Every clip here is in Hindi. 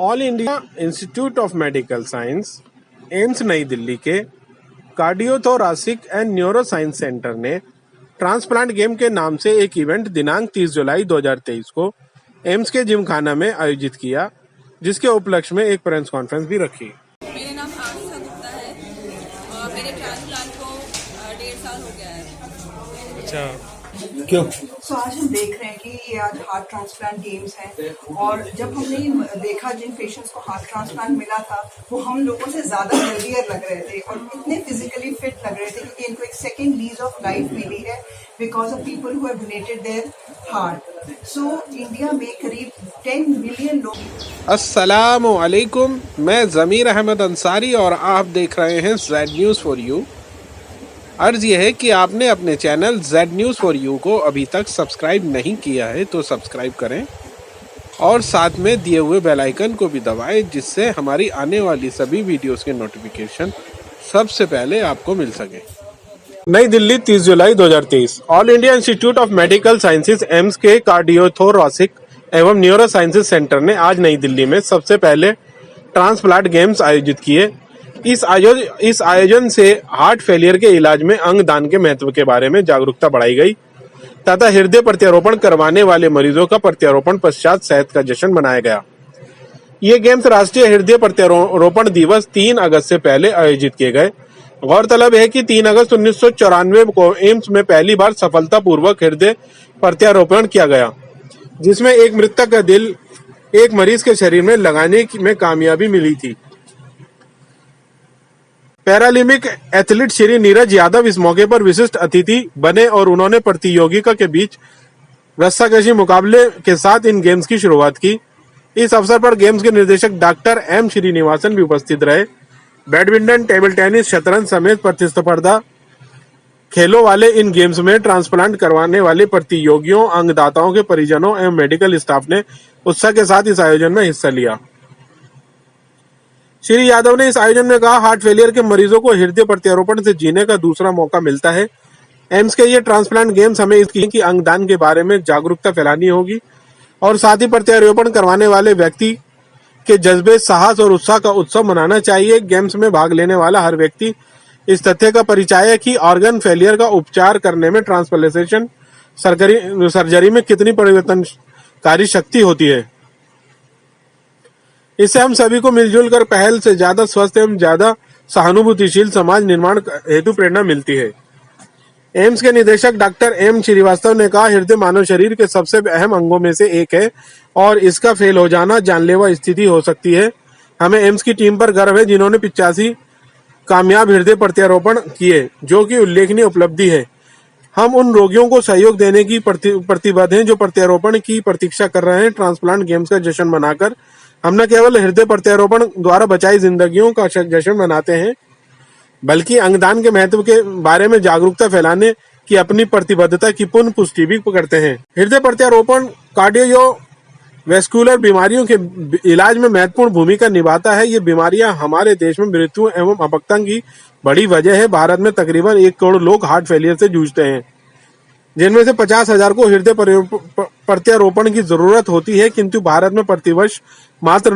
All India institute of medical science AIIMS नई दिल्ली के कार्डियोथोरासिक एंड न्यूरो साइंस सेंटर ने ट्रांसप्लांट गेम के नाम से एक इवेंट दिनांक 30 जुलाई 2023 को एम्स के जिमखाना में आयोजित किया, जिसके उपलक्ष्य में एक प्रेस कॉन्फ्रेंस भी रखी। मेरा नाम आस्था गुप्ता है और मेरे ट्रांसप्लांट को 1.5 साल हो गया है। अच्छा, क्यों? आज हम देख रहे हैं कि ये आज हार्ट ट्रांसप्लांट गेम्स हैं और जब हमने देखा जिन पेशेंट्स को हार्ट ट्रांसप्लांट मिला था वो हम लोगों से ज्यादा हेल्दियर लग रहे थे और इतने फिजिकली फिट लग रहे थे क्योंकि इनको एक सेकेंड लीज ऑफ लाइफ मिली है because of people who have donated their heart. So India में करीब 10 मिलियन लोग। अस्सलामु अलैकुम, मैं ज़मीर अहमद अंसारी और आप देख रहे हैं जेड न्यूज़ फॉर यू। अर्ज़ यह है कि आपने अपने channel Z news for you को अभी तक सब्सक्राइब नहीं किया है तो सब्सक्राइब करें और साथ में दिए हुए बेल आइकन को भी दबाएं, जिससे हमारी आने वाली सभी वीडियोस के नोटिफिकेशन सबसे पहले आपको मिल सके। नई दिल्ली 30 जुलाई 2023। All India institute of medical sciences AIIMS के कार्डियोथोरासिक एवं न्यूरो साइंसेज सेंटर ने आज नई दिल्ली में सबसे पहले ट्रांसप्लांट गेम्स आयोजित किए। इस आयोजन से हार्ट फेलियर के इलाज में अंग दान के महत्व के बारे में जागरूकता बढ़ाई गई तथा हृदय प्रत्यारोपण करवाने वाले मरीजों का प्रत्यारोपण पश्चात सेहत का जश्न मनाया गया। ये गेम्स राष्ट्रीय हृदय प्रत्यारोपण दिवस 3 अगस्त से पहले आयोजित किए गए। गौरतलब है कि 3 अगस्त 1994 को एम्स में पहली बार सफलतापूर्वक हृदय प्रत्यारोपण किया गया, जिसमें एक मृतक का दिल एक मरीज के शरीर में लगाने में कामयाबी मिली थी। पैरालिम्पिक एथलीट श्री नीरज यादव इस मौके पर विशिष्ट अतिथि बने और उन्होंने प्रतियोगिता के बीच रस्साकशी मुकाबले के साथ इन गेम्स की शुरुआत की। इस अवसर पर गेम्स के निर्देशक डॉक्टर एम श्रीनिवासन भी उपस्थित रहे। बैडमिंटन, टेबल टेनिस, शतरंज समेत प्रतिस्पर्धा खेलों वाले इन गेम्स में ट्रांसप्लांट करवाने वाले प्रतियोगियों, अंगदाताओं के परिजनों एवं मेडिकल स्टाफ ने उत्साह के साथ इस आयोजन में हिस्सा लिया। श्री यादव ने इस आयोजन में कहा, हार्ट फेलियर के मरीजों को हृदय प्रत्यारोपण से जीने का दूसरा मौका मिलता है। एम्स के ये ट्रांसप्लांट गेम्स हमें इसकी अंगदान के बारे में जागरूकता फैलानी होगी और साथ ही प्रत्यारोपण करवाने वाले व्यक्ति के जज्बे, साहस और उत्साह का उत्सव मनाना चाहिए। गेम्स में भाग लेने वाला हर व्यक्ति इस तथ्य का परिचय है कि ऑर्गन फेलियर का उपचार करने में ट्रांसप्लांटेशन सर्जरी में कितनी परिवर्तनकारी शक्ति होती है। इससे हम सभी को मिलजुल कर पहल से ज्यादा स्वस्थ एवं ज्यादा सहानुभूतिशील समाज निर्माण हेतु प्रेरणा मिलती है। एम्स के निदेशक डॉक्टर एम श्रीवास्तव ने कहा, हृदय मानव शरीर के सबसे अहम अंगों में से एक है और इसका फेल हो जाना जानलेवा स्थिति हो सकती है। हमें एम्स की टीम पर गर्व है, जिन्होंने 85 कामयाब हृदय प्रत्यारोपण किए, जो कि उल्लेखनीय उपलब्धि है। हम उन रोगियों को सहयोग देने की प्रतिबद्ध हैं जो प्रत्यारोपण की प्रतीक्षा कर रहे हैं। ट्रांसप्लांट गेम्स का जश्न मनाकर हम न केवल हृदय प्रत्यारोपण द्वारा बचाई जिंदगियों का जश्न मनाते हैं, बल्कि अंगदान के महत्व के बारे में जागरूकता फैलाने की अपनी प्रतिबद्धता की पुनः पुष्टि भी करते हैं। हृदय प्रत्यारोपण कार्डियोवैस्कुलर बीमारियों के इलाज में महत्वपूर्ण भूमिका निभाता है। ये बीमारियां हमारे देश में मृत्यु एवं अपंगता की बड़ी वजह है। भारत में तकरीबन 1 करोड़ लोग हार्ट फेलियर से जूझते हैं, जिनमें से 50,000 को हृदय प्रत्यारोपण की जरूरत होती है, किंतु भारत में प्रतिवर्ष मात्र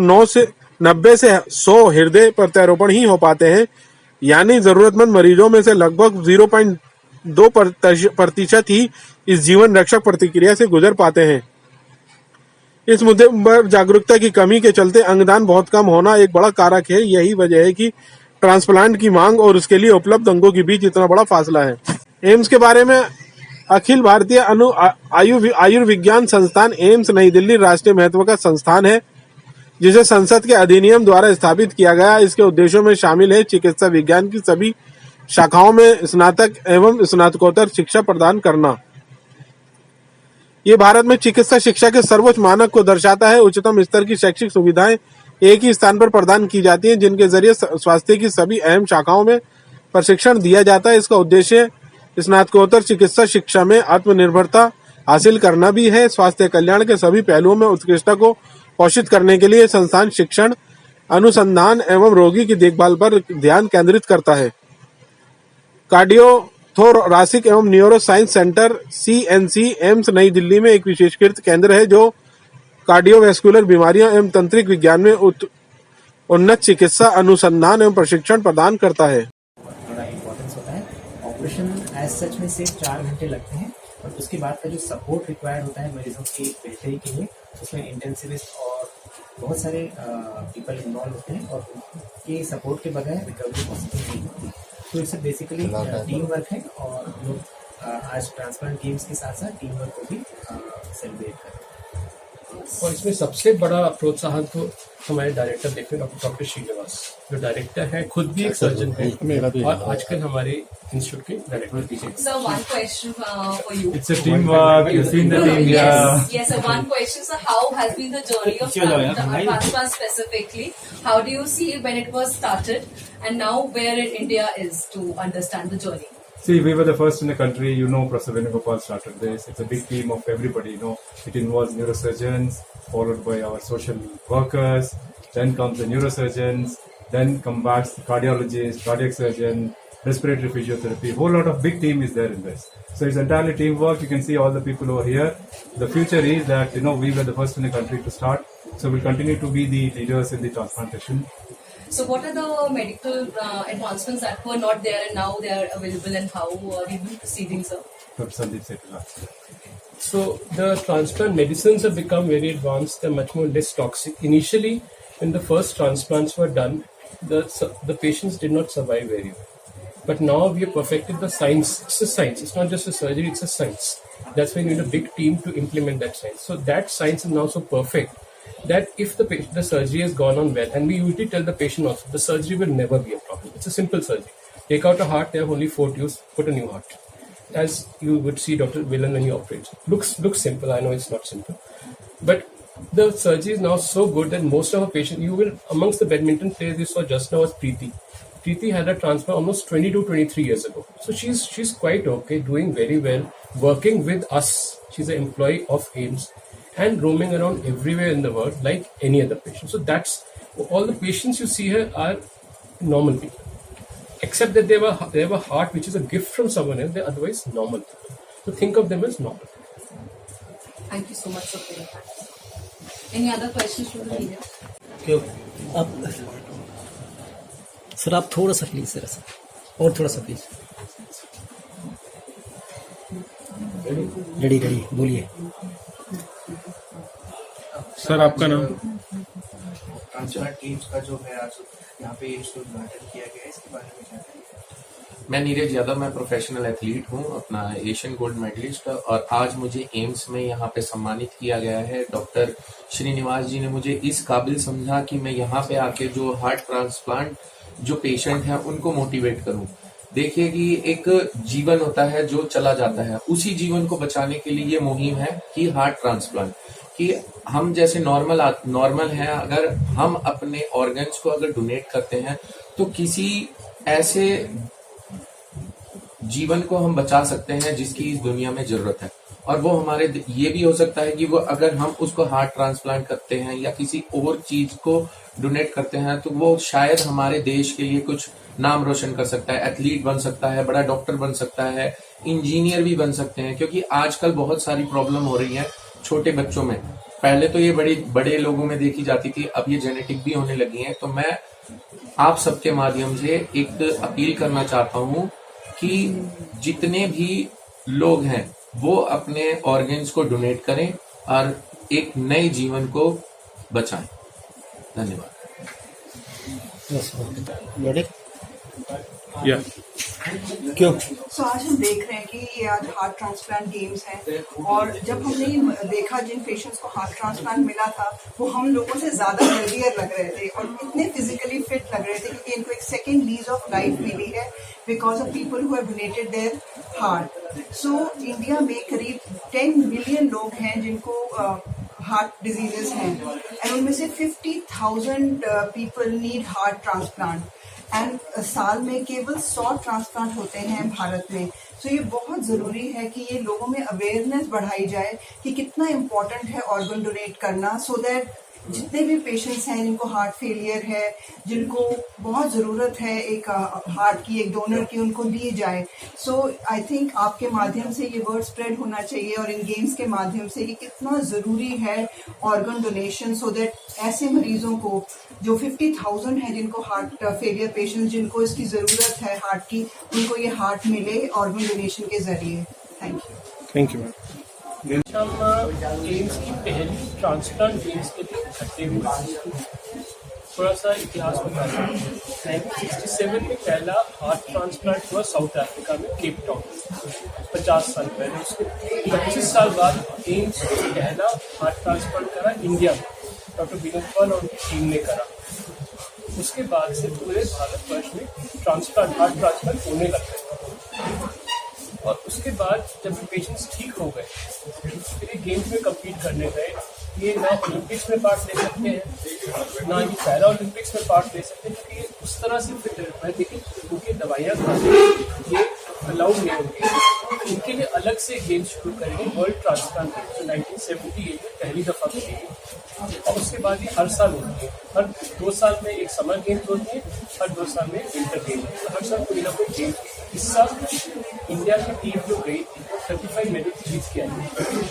90 से 100 हृदय प्रत्यारोपण ही हो पाते हैं। यानी जरूरतमंद मरीजों में से लगभग 0.2% ही इस जीवन रक्षक प्रक्रिया से गुजर पाते हैं। इस मुद्दे पर जागरूकता की कमी के चलते अंगदान बहुत कम होना एक बड़ा कारक है। यही वजह है कि ट्रांसप्लांट की मांग और उसके लिए उपलब्ध अंगों के बीच इतना बड़ा फासला है। एम्स के बारे में अखिल भारतीय आयुर्विज्ञान संस्थान एम्स नई दिल्ली राष्ट्रीय महत्व का संस्थान है, जिसे संसद के अधिनियम द्वारा स्थापित किया गया। इसके उद्देश्यों में शामिल है चिकित्सा विज्ञान की सभी शाखाओं में स्नातक एवं स्नातकोत्तर शिक्षा प्रदान करना। ये भारत में चिकित्सा शिक्षा के सर्वोच्च मानक को दर्शाता है। उच्चतम स्तर की शैक्षिक सुविधाएं एक ही स्थान पर प्रदान की जाती हैं, जिनके जरिए स्वास्थ्य की सभी अहम शाखाओं में प्रशिक्षण दिया जाता है। इसका उद्देश्य स्नातकोत्तर चिकित्सा शिक्षा में आत्मनिर्भरता हासिल करना भी है। स्वास्थ्य कल्याण के सभी पहलुओं में उत्कृष्टता को पोषित करने के लिए संस्थान शिक्षण, अनुसंधान एवं रोगी की देखभाल पर ध्यान केंद्रित करता है। कार्डियोथोरासिक एवं neuro science centre CNC AIIMS नई दिल्ली में एक विशेषकृत केंद्र है, जो कार्डियोवैस्कुलर बीमारियों एवं तंत्रिक विज्ञान में उन्नत चिकित्सा अनुसंधान एवं प्रशिक्षण प्रदान करता है। बड़ा इम्पोर्टेंस होता है। ऑपरेशन एज सच में सिर्फ 4 घंटे लगते हैं और उसके बाद का जो सपोर्ट रिक्वायर्ड होता है मरीजों की बेहतरी के लिए, उसमें इंटेंसिविस्ट और बहुत सारे पीपल इन्वॉल्व होते हैं और उनके सपोर्ट के बगैर रिकवरी पॉसिबल नहीं होती। तो इससे बेसिकली टीम वर्क है और लोग आज ट्रांसप्लांट गेम्स के साथ साथ टीम वर्क को भी सेलिब्रेट करें। और इसमें सबसे बड़ा प्रोत्साहन तो हमारे डायरेक्टर देखते हैं डॉक्टर श्रीनिवास, जो डायरेक्टर है, खुद भी एक सर्जन है और आजकल हमारे इंस्टीट्यूट के डायरेक्टर भी हैं। So one question for you. It's a teamwork. You've seen the team. Yes, yes. So one question. So how has been the journey of transplant specifically? How do you see when it was started and now where in India is to understand the journey? See, we were the first in the country. You know, Professor Venugopal started this. It's a big team of everybody. You know, it involves neurosurgeons, followed by our social workers. Then comes the neurosurgeons. Then come back the cardiologist, cardiac surgeon, respiratory physiotherapy. Whole lot of big team is there in this. So it's entirely teamwork. You can see all the people over here. The future is that, you know, we were the first in the country to start. So we'll continue to be the leaders in the transplantation. So what are the medical advancements that were not there and now they are available, and how are we proceeding, sir? Dr. Sandeep Setula. So the transplant medicines have become very advanced. They're much more less toxic. Initially, when the first transplants were done, the patients did not survive very well. But now we have perfected the science. It's a science. It's not just a surgery. It's a science. That's why you need a big team to implement that science. So that science is now so perfect that if the surgery has gone on well, and we usually tell the patient also, the surgery will never be a problem. It's a simple surgery. Take out a heart, there are only 4 tubes, put a new heart. As you would see Dr. Villan when he operates. Looks simple, I know it's not simple. But the surgery is now so good that most of our patients, you will, amongst the badminton players you saw just now was Preeti. Preeti had a transplant almost 22, 23 years ago. So she's quite okay, doing very well, working with us. She's an employee of AIMS. And roaming around everywhere in the world like any other patient. So that's all the patients you see here are normal people, except that they have a heart which is a gift from someone else. They're otherwise normal people. So think of them as normal. Thank you so much for your time. Any other questions from the media? क्यों आप सर, आप थोड़ा सा प्लीज, सर और थोड़ा सा प्लीज। रेडी बोलिए सर, आपका नाम? ट्रांसप्लांट टीम्स का जो है आज यहाँ पे इसको उद्घाटन किया गया है, इसके बारे में क्या कहेंगे? मैं नीरज यादव, मैं प्रोफेशनल एथलीट हूँ, अपना एशियन गोल्ड मेडलिस्ट, और आज मुझे एम्स में यहाँ पे सम्मानित किया गया है। डॉक्टर श्रीनिवास जी ने मुझे इस काबिल समझा कि मैं यहाँ पे आके जो हार्ट ट्रांसप्लांट जो पेशेंट हैं उनको मोटिवेट करूँ। देखिए कि एक जीवन होता है जो चला जाता है, उसी जीवन को बचाने के लिए ये मुहिम है कि हार्ट ट्रांसप्लांट, कि हम जैसे नॉर्मल हैं, अगर हम अपने ऑर्गन्स को अगर डोनेट करते हैं तो किसी ऐसे जीवन को हम बचा सकते हैं जिसकी इस दुनिया में जरूरत है। और वो हमारे ये भी हो सकता है कि वो अगर हम उसको हार्ट ट्रांसप्लांट करते हैं या किसी और चीज को डोनेट करते हैं तो वो शायद हमारे देश के लिए कुछ नाम रोशन कर सकता है, एथलीट बन सकता है, बड़ा डॉक्टर बन सकता है, इंजीनियर भी बन सकते हैं। क्योंकि आजकल बहुत सारी प्रॉब्लम हो रही है छोटे बच्चों में। पहले तो ये बड़े लोगों में देखी जाती थी, अब ये जेनेटिक भी होने लगी है। तो मैं आप सबके माध्यम से एक अपील करना चाहता हूँ कि जितने भी लोग हैं वो अपने ऑर्गन्स को डोनेट करें और एक नए जीवन को बचाएं। धन्यवाद। क्यों? सो आज हम देख रहे हैं कि ये आज हार्ट ट्रांसप्लांट गेम्स हैं और जब हमने देखा जिन पेशेंट्स को हार्ट ट्रांसप्लांट मिला था वो हम लोगों से ज्यादा हेल्दियर लग रहे थे और इतने फिजिकली फिट लग रहे थे क्योंकि इनको एक सेकेंड लीज ऑफ लाइफ मिली है because of people who have donated their heart. So India में करीब 10 मिलियन लोग हैं जिनको हार्ट डिजीजेस हैं एंड उनमें से 50,000 people need heart transplant and साल में केवल 100 ट्रांसप्लांट होते हैं भारत में। तो ये बहुत ज़रूरी है कि ये लोगों में अवेयरनेस बढ़ाई जाए कि कितना इम्पोर्टेंट है ऑर्गन डोनेट करना, सो दैट जितने भी पेशेंट्स हैं जिनको हार्ट फेलियर है, जिनको बहुत ज़रूरत है एक हार्ट की, एक डोनर की, उनको दी जाए। सो आई थिंक आपके माध्यम से ये वर्ड स्प्रेड होना चाहिए और इन गेम्स के माध्यम से कि कितना ज़रूरी है ऑर्गन डोनेशन, सो दैट ऐसे मरीजों को जो 50,000 है जिनको हार्ट फेलियर पेशेंट्स जिनको इसकी ज़रूरत है हार्ट की, उनको ये हार्ट मिले ऑर्गन डोनेशन के ज़रिए। Thank you ma'am. हम एम्स की पहली ट्रांसप्लांट गेम्स के लिए इकट्ठे हुए। थोड़ा सा इतिहास बता रहा हूँ। 1967 में पहला हार्ट ट्रांसप्लांट हुआ साउथ अफ्रीका में, केप टाउन, 50 साल पहले। उसके 25 साल बाद एम्स ने पहला हार्ट ट्रांसप्लांट करा इंडिया में, डॉक्टर विनोद पॉल और उनकी टीम ने करा। उसके बाद से पूरे भारतवर्ष में हार्ट ट्रांसप्लांट होने लग गए। और उसके बाद जब पेशेंट्स ठीक हो गए, फिर ये गेम्स में कम्पीट करने गए। ये ना ओलंपिक्स में पार्ट ले सकते हैं, ना ही पैरा ओलंपिक्स में पार्ट ले सकते हैं, क्योंकि ये उस तरह से फिट रहता है। लेकिन उनकी दवाइयाँ खाने ये अलाउड नहीं होंगी। इनके लिए अलग से गेम्स शुरू करेंगे, वर्ल्ड ट्रांसप्लांट गेम्स, जो 1978 में पहली दफ़ा करेंगे। और उसके बाद ये हर साल होती है। हर 2 साल में एक समर गेम्स होती है, हर 2 साल में विंटर गेम्स। तो हर साल कोई ना कोई गेम। इस साल इंडिया की टीम जो गई थी वो 35 मेडल्स जीत के आई।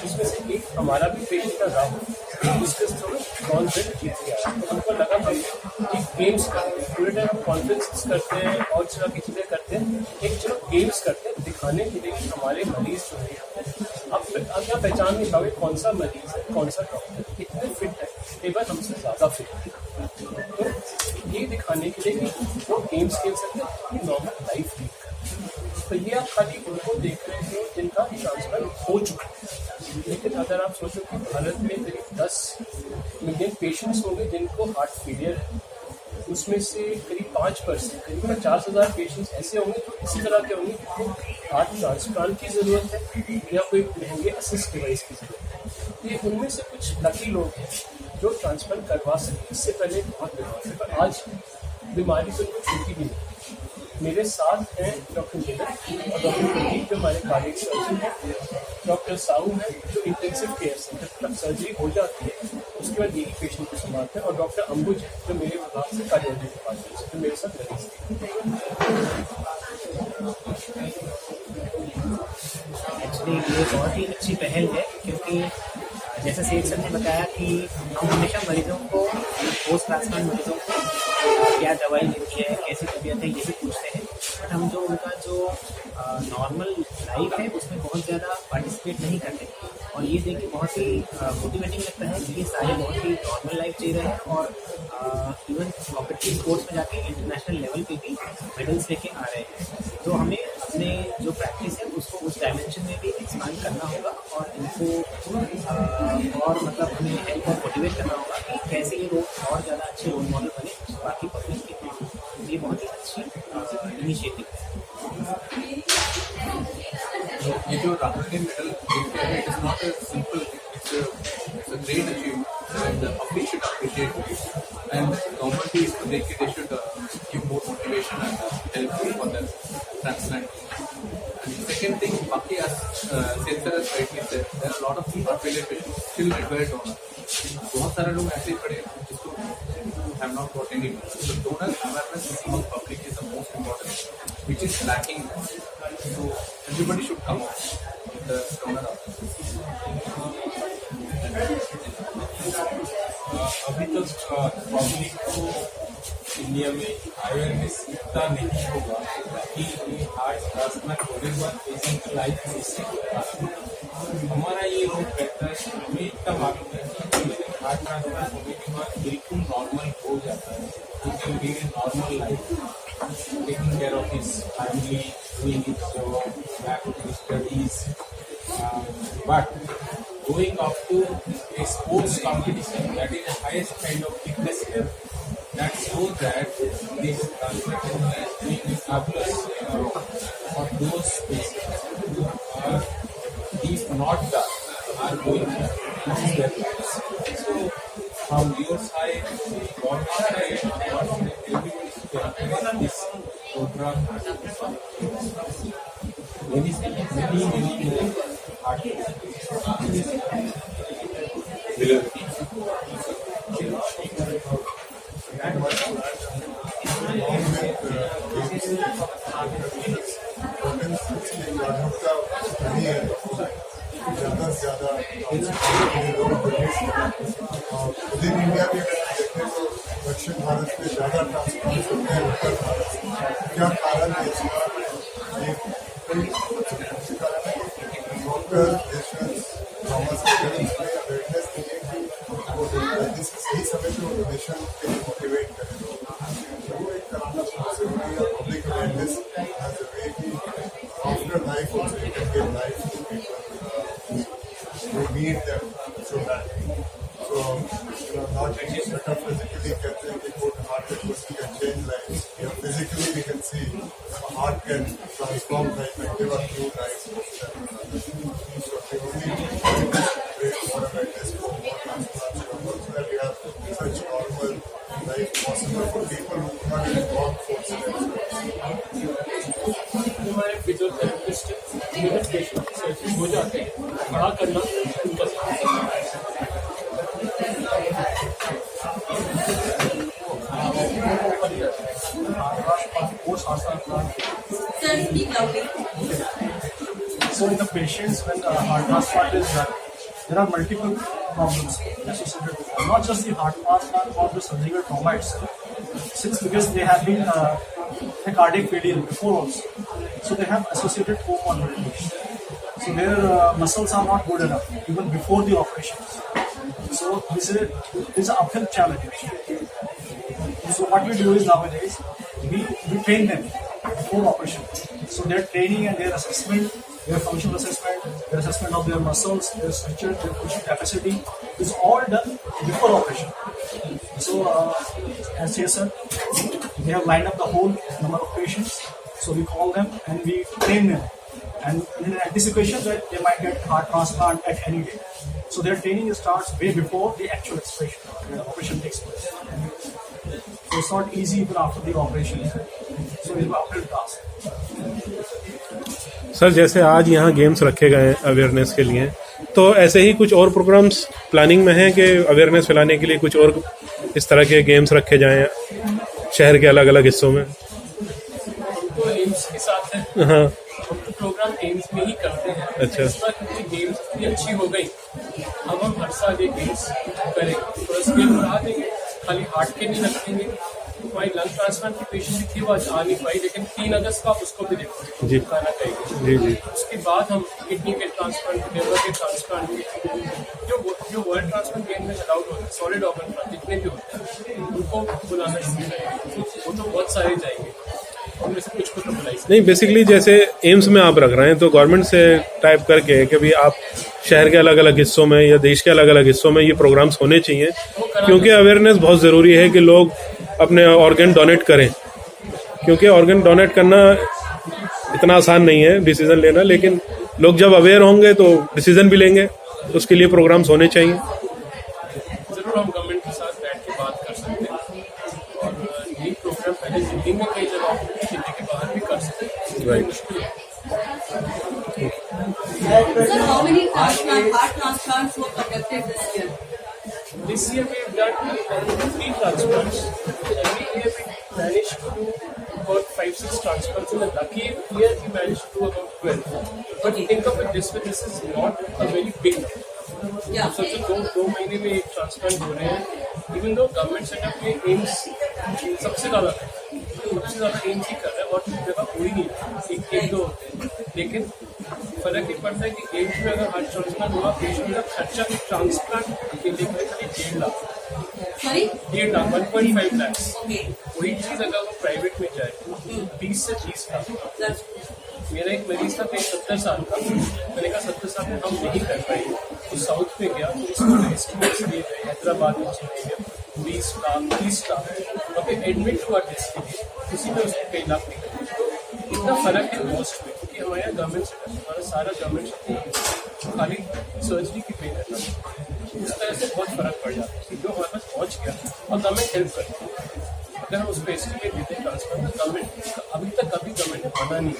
उसमें से एक हमारा भी पेशेंट था राहुल, उसके थोड़ा कॉन्फिडेंस जीत के आया। तो हमको लगा भाई कि गेम्स करते हैं, पूरे टाइम हम कॉन्फ्रेंस करते हैं और तरह की चीज़ें करते हैं, एक चलो गेम्स करते हैं, दिखाने के लिए कि हमारे मरीज जो है अब क्या पहचान नहीं पाओगे कौन सा मरीज है, कौन सा डॉक्टर कितने फिट है, कई बार हमसे ज़्यादा फिट है। तो ये दिखाने के लिए कि वो गेम्स खेल सकते हैं, अपनी नॉर्मल लाइफ लीड कर। तो ये आप खाली उनको देख रहे हो जिनका ट्रांसप्लांट हो चुका है। लेकिन अगर आप सोचो कि भारत में करीब 10 मिलियन पेशेंट्स होंगे जिनको हार्ट फेलियर है, उसमें से करीब 5%, करीब 50,000 पेशेंट्स ऐसे होंगे जो इसी तरह के होंगे जिनको हार्ट ट्रांसप्लांट की ज़रूरत है या कोई महंगे असिस्ट डिवाइस की ज़रूरत है। ये उनमें से कुछ लकी लोग हैं जो ट्रांसप्लांट करवा सकें। इससे पहले बहुत बीमार थे, पर आज बीमारी से उनको छूटी भी नहीं। मेरे साथ हैं डॉक्टर जिला और डॉक्टर प्रदीप जो हमारे कार्डियक सर्जन हैं, डॉक्टर साहू हैं जो इंटेंसिव केयर सेंटर तक सर्जरी हो जाती है उसके बाद यही पेशेंट को संभालते हैं, और डॉक्टर अंबुज जो मेरे विभाग से कार्डियोलॉजी डिपार्टमेंट से, जो मेरे साथ मरीज एक्चुअली ये बहुत ही अच्छी पहल है, क्योंकि जैसे सेठ सर ने बताया कि हम हमेशा मरीजों को, पोस्ट ट्रांसप्लांट मरीजों को क्या दवाई मिलती है, कैसी तबीयत है, ये भी पूछते हैं। बट हम जो उनका जो नॉर्मल लाइफ है उसमें बहुत ज़्यादा पार्टिसिपेट नहीं करते, और ये देख के बहुत ही मोटिवेटिंग लगता है कि ये सारे बहुत ही नॉर्मल लाइफ जी रहे हैं और इवन कॉम्पिटिटिव स्पोर्ट्स में जाके इंटरनेशनल लेवल पे भी मेडल्स लेके आ रहे हैं। तो हमें अपने जो प्रैक्टिस है उसको उस डायमेंशन में भी एक्सपांड करना होगा, और इनको और मतलब हमें हेल्प और मोटिवेट करना होगा कि कैसे ये लोग और ज़्यादा अच्छे रोल मॉडल बने बाकी पब्लिक के लिए। ये बहुत ही अच्छी इनिशिएटिव है। ये जो राहुल ने medal it is not a simple, it's a great achievement and the public should appreciate it and government भी इसको देख के they should give more motivation and help for the transplant. And second thing, Baki as Seth has rightly said, there are a lot of heart failure patients still require donor. बहुत सारे लोग ऐसे ही पड़े हैं जिसको have not got any. So donor awareness among public is the most important, which is lacking. So everybody should come out with the donor awareness. अभी तक पब्लिक को इंडिया में अवेयरनेस इतना नहीं होगा कि ये हार्ट ट्रांसप्लांट होने के बाद पेशेंट की लाइफ कैसे होगा। हमारा ये रोग कहता है, हमें इतना मालूम है कि हार्ट ट्रांसप्लांट होने के बाद बिल्कुल नॉर्मल हो जाता है, तो can lead a normal life, taking care of his family, doing his job, back to his studies, but going up to a sports competition, that is the highest kind of fitness level, that shows that this transplantation is doing a fabulous for those patients who are, if not done, are going to lose their lives. So from your side, government side, everybody should encourage this program. Many more heart nothing much to add. Along with games, जागरूकता नहीं है, ज़्यादा से ज़्यादा लोग प्रवेश करें। और विद इन इंडिया भी अगर देखें तो दक्षिण भारत में ज़्यादा ट्रांसप्लांट होते हैं उत्तर भारत से। क्या कारण है इसका? एक कारण है कि डॉक्टर पेशेंट्स ट्रॉमा सर्जन्स में अवेयरनेस नहीं है कि सही समय पे वो पेशेंट के लिए मोटिवेट करें। तो वो एक कराना बहुत ज़रूरी है। Public awareness as a way की after life also you can give life to people who need them so badly. So, not better physically कहते हैं कि good heart and pussy can change lives. Yeah, physically we can see a heart can transform life and give us new lives. So, we only pray for awareness for more transplants so that we have such normal life possible for people who are in workforce. हमारे फिजियोथेरेपिस्ट पेशेंट सर्जरी हो जाते हैं, खड़ा करना उनका So in the patients, when the heart transplant is done, there are multiple problems associated with it. Not just the heart transplant or the surgical trauma itself. Since because they have been a cardiac failure before also, so they have associated comorbidities. So their muscles are not good enough even before the operations. So this is an uphill challenge. So what we do is nowadays we train them before operation. So their training and their assessment, their functional assessment, their assessment of their muscles, their structure, their function capacity is all done before operation. So as sir, they have lined up the whole number of patients. So we call them and we train them, and in anticipation that they might get heart transplant at any day. So their training starts way before the actual operation takes place. So it's not easy even after the operation. So it's an uphill task. Sir जैसे आज यहाँ गेम्स रखे गए हैं अवेयरनेस के लिए, तो ऐसे ही कुछ और प्रोग्राम्स प्लानिंग में हैं कि अवेयरनेस फैलाने के लिए कुछ और इस तरह के गेम्स रखे जाएं शहर के अलग अलग हिस्सों में? तो एम्स के साथ है, हाँ, हम तो प्रोग्राम एम्स में ही करते हैं। अच्छा। इस बार क्योंकि गेम्स इतनी अच्छी हो गई, अब हम हर साल ये गेम्स करेंगे। फर्स्ट गेम बढ़ा देंगे, खाली हार्ट के नहीं रखेंगे। हमारी लंग ट्रांसप्लांट की पेशेंट भी थी, वो आज आ नहीं पाई, लेकिन 3 अगस्त को आप उसको भी देखो जी। दिखाना चाहिए। जी जी। उसके बाद हम किडनी के ट्रांसप्लांट, लिवर के ट्रांसप्लांट, जो वर्ल्ड ट्रांसप्लांट गेम में अलाउड होते हैं, सॉलिड ऑर्गन जितने भी होते हैं उनको बुलाना शुरू करेंगे। वो तो बहुत सारे जाएंगे, उनमें से कुछ को तो बुलाई नहीं, बेसिकली जैसे एम्स में आप रख रहे हैं तो गवर्नमेंट से टाइप करके कि भाई आप शहर के अलग अलग हिस्सों में या देश के अलग अलग हिस्सों में ये प्रोग्राम्स होने चाहिए, क्योंकि अवेयरनेस बहुत ज़रूरी है कि लोग अपने ऑर्गन डोनेट करें, क्योंकि ऑर्गन डोनेट करना इतना आसान नहीं है डिसीजन लेना, लेकिन लोग जब अवेयर होंगे तो डिसीजन भी लेंगे, तो उसके लिए प्रोग्राम्स होने चाहिए। जरूर हम गवर्नमेंट के साथ बैठ के बात कर सकते हैं, और ये प्रोग्राम पहले दिल्ली में कई जगह दिल्ली के बाहर भी कर सकते हैं। Right. Sir, how many heart transplants were conducted this year? This year we have done 3 transplants. Every year we managed to do about 5-6 transplants. In the lucky year we managed to do about 12. But think of it this way, this is not a very big number. Yeah. So 2 महीने में एक ट्रांसप्लांट हो रहे हैं। इवन दो गवर्नमेंट सेटअप में एम्स सबसे ज़्यादा एम्स ही कर रहा है, और जगह कोई नहीं है, एक दो होते हैं। लेकिन फर्क ये पड़ता है कि एम्स में अगर हार्ट ट्रांसप्लांट हुआ, पेशेंट का खर्चा ट्रांसप्लांट के लिए खाली 1.5 लाख, 1.5 लाख 1.5 लाख। वही चीज़ अगर वो प्राइवेट में जाए 20 से 30 लाख। मेरा एक मरीज था कहीं 70 साल का, मैंने कहा 70 साल में हम नहीं कर पाएंगे, तो साउथ में गया, तो उसको एस्टिमेट्स दिए गए, हैदराबाद में चले गया 20 लाख 30 लाख, वहाँ पे एडमिट हुआ टेस्ट के लिए, उसी में उसको कई लाख निकल गए। तो इतना फर्क है कॉस्ट में, क्योंकि हमारे यहाँ गवर्नमेंट से हमारा सारा गवर्नमेंट से खाली सर्जरी की पे करना, इस तरह से बहुत फर्क पड़ जाता है। जो हमारे पास पहुँच गया और गवर्नमेंट हेल्प करती है, अगर हम उसको एस्टिमेट देते हैं ट्रांसफर, तो गवर्नमेंट अभी तक कभी गवर्नमेंट ने बना नहीं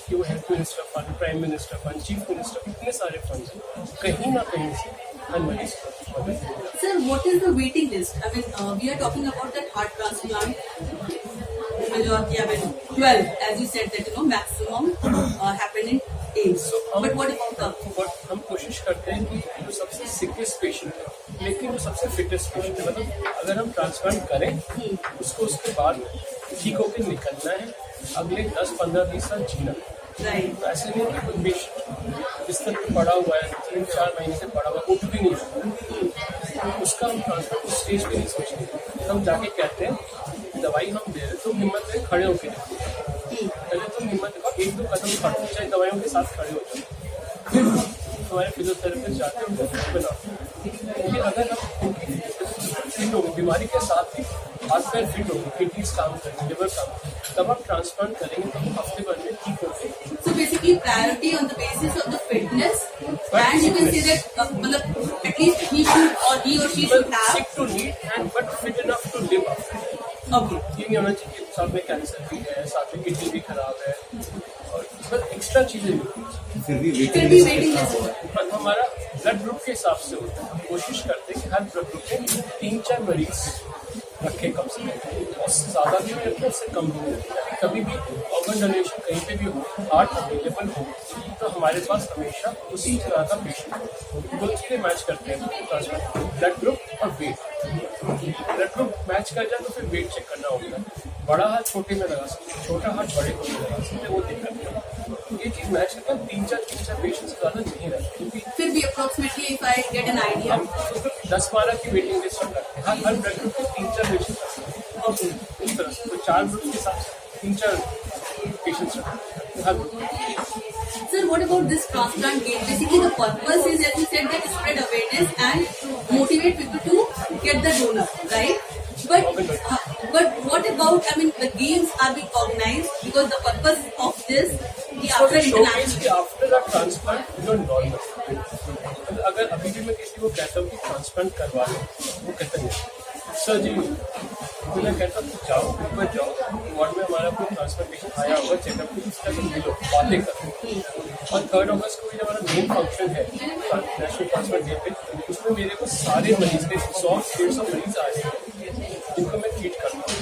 कि वो health minister fund, prime minister fund, chief minister, इतने सारे फंड कहीं ना कहीं से मरीज। Sir, what is the waiting list? I mean, we are talking about that heart transplant. Majority, I mean, 12, as you said that maximum happen in AIDS. But what about the? हम कोशिश करते हैं कि जो सबसे सिकेस्ट पेशेंट है, लेकिन जो सबसे फिटेस्ट पेशेंट है, मतलब अगर हम ट्रांसप्लांट करें उसको उसके बाद ठीक होकर निकलना है, अगले 10, 15, 20 साल जीना है। तो ऐसे नहीं कि कोई पेशेंट बिस्तर पे पड़ा हुआ है 3-4 महीने से पड़ा हुआ, उठ भी नहीं सकता, उसका हम ट्रांसप्लांट उस स्टेज पे नहीं सोचते। हम जाके कहते हैं दवाई हम दे रहे, तुम हिम्मत से खड़े होके देखो, पहले तुम हिम्मत देखो, 1-2 कदम खड़े, चाहे दवाइयों के साथ खड़े हो जाओ, फिर हमारे फिजियोथेरेपिस्ट जाते हैं उनको बनाते हैं। क्योंकि अगर हम फिट होंगे, बीमारी के साथ ही हाथ पैर फिट होंगे, किडनीज काम करेंगे, लिवर काम करेंगे, तब आप ट्रांसप्लांट करेंगे तो हम हफ्ते भर में ठीक होंगे। So basically, priority on the basis of the fitness, and you can say that मतलब at least he should or he or she should have sick to need and but fit enough to live after. Okay. ये नहीं होना चाहिए साथ में कैंसर भी है, साथ में किडनी भी खराब है, और बस एक्स्ट्रा चीजें भी फिर भी वेटिंग लिस्ट पर हमारा ब्लड ग्रुप के हिसाब से होता है। हम कोशिश करते हैं कि हर ब्लड ग्रुप में 3-4 मरीज रखे कम से कम, उससे ज़्यादा भी नहीं रखते, उससे कम भी नहीं रखते। कभी भी ऑर्गन डोनेशन कहीं पे भी हो, हार्ट अवेलेबल हो, तो हमारे पास हमेशा उसी तरह का पेशेंट हो। दो चीज़ें मैच करते हैं, ब्लड ग्रुप और वेट। ब्लड ग्रुप मैच कर जाए तो फिर वेट चेक करना होता है। बड़ा हाथ छोटे में लगा सकते, छोटा हाथ बड़े को भी लगा सकते, वो दिक्कत नहीं है। ये चीज़ मैच करता है, 3-4 पेशेंट्स ज़्यादा नहीं रहते, क्योंकि फिर भी approximately if I get an idea 10-12 की वेटिंग लिस्ट हम रखते हैं। हर ब्लड ग्रुप के 3-4 पेशेंट रखते हैं, इस तरह से तो 4 ग्रुप के हिसाब से 3-4 पेशेंट्स रखते हैं हर group. Sir, what about this transplant game? Basically, the purpose is, as you said, that spread awareness and motivate people to get the donor, right? But what about? I mean, the games are being organized because the purpose of this, the after international. After a transplant, you are normal. अगर अभी भी मैं किसी को कहता हूँ कि ट्रांसप्लांट करवा लो, वो कहता है सर्जरी। तो मैं कहता हूँ जाओ ऊपर जाओ, वार्ड में हमारा कोई ट्रांसप्लांटेशन आया होगा, चेकअप की उसका तुम मिलो, बातें करो। और 3 अगस्त को भी हमारा मेन फंक्शन है नेशनल ट्रांसप्लांट डे पे, उसमें मेरे को सारे मरीज के 100-150 मरीज आ रहे हैं जिनको मैं ट्रीट करता हूँ,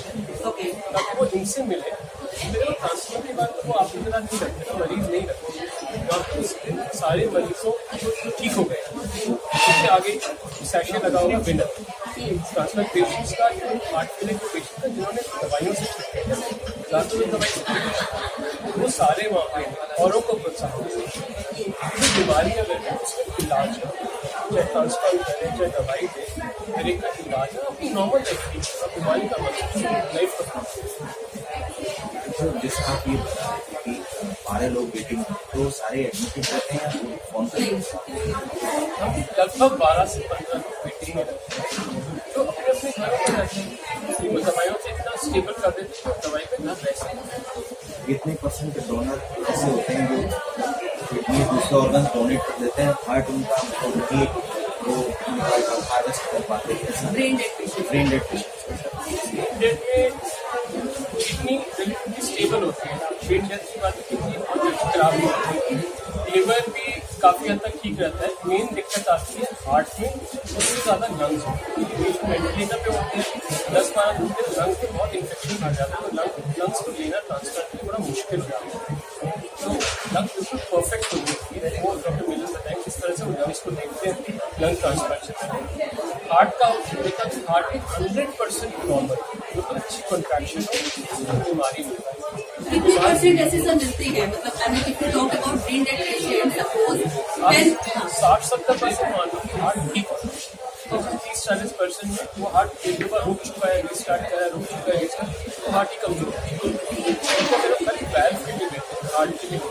ताकि वो इनसे मिले। मेरे को ट्रांसप्लांट के बाद वो आपकी तरह नहीं रखते, मरीज नहीं रखते, सारे मरीजों ठीक हो गए। उसके आगे सैशे लगा होगा विनर ट्रांसप्लांट पेशेंट्स का, हार्ट फेलियर के पेशेंट का जिन्होंने दवाइयों से ज़्यादातर दवाई, वो सारे वहाँ पे औरों को प्रोत्साहन देते। बीमारी अगर है उसका इलाज है, चाहे ट्रांसप्लांट करें चाहे दवाई दें, हर एक का इलाज है, अपनी नॉर्मल लाइफ की बीमारी का मतलब लाइफ का। जैसे आप ये बता रहे कि सारे लोग वेटिंग, तो सारे एडमिटेड रहते हैं या कौन सा? हम लगभग 12 से 15 लोग वेटिंग में रहते हैं, तो अपने अपने घरों में रहते हैं। वो दवाइयों से इतना स्टेबल कर देते हैं, दवाई पे घर रह सकते। कितने % डोनर ऐसे होते हैं जो किडनी दूसरे ऑर्गन डोनेट कर देते हैं, हार्ट उनका वो हार्वेस्ट कर पाते हैं? ब्रेन डेड किडनी स्टेबल होती है, ब्रेन डेथ की बात किडनी बहुत जल्दी खराब नहीं होती है, लिवर भी काफ़ी हद तक ठीक रहता है। मेन दिक्कत आती है हार्ट में, उससे ज़्यादा लंग्स होती है। वेंटिलेटर पे होते हैं 10-12 दिन के, लंग्स में बहुत इन्फेक्शन आ जाता है, तो लंग्स को लेना ट्रांसप्लांट में बड़ा मुश्किल हो जाता है। तो लंग्स बिल्कुल परफेक्ट हो जाती है, वो डॉक्टर मिलर बताएं किस तरह से वो लंग्स को देखते हैं लंग ट्रांसप्लांट से। हार्ट का देखा कि हार्ट एक 100% नॉर्मल, बिल्कुल अच्छी कॉन्ट्रैक्शन हो, बीमारी नहीं है। कितने % ऐसे सब मिलते हैं? मतलब I mean if you talk about brain dead patient, suppose 60-70% मान लो कि हार्ट ठीक होता है, तो 30-40% में वो हार्ट एक बार रुक चुका है, रिस्टार्ट करा, रुक चुका है, तो हार्ट ही कमजोर है। तो मेरा खाली वैल्व के लिए हार्ट के लिए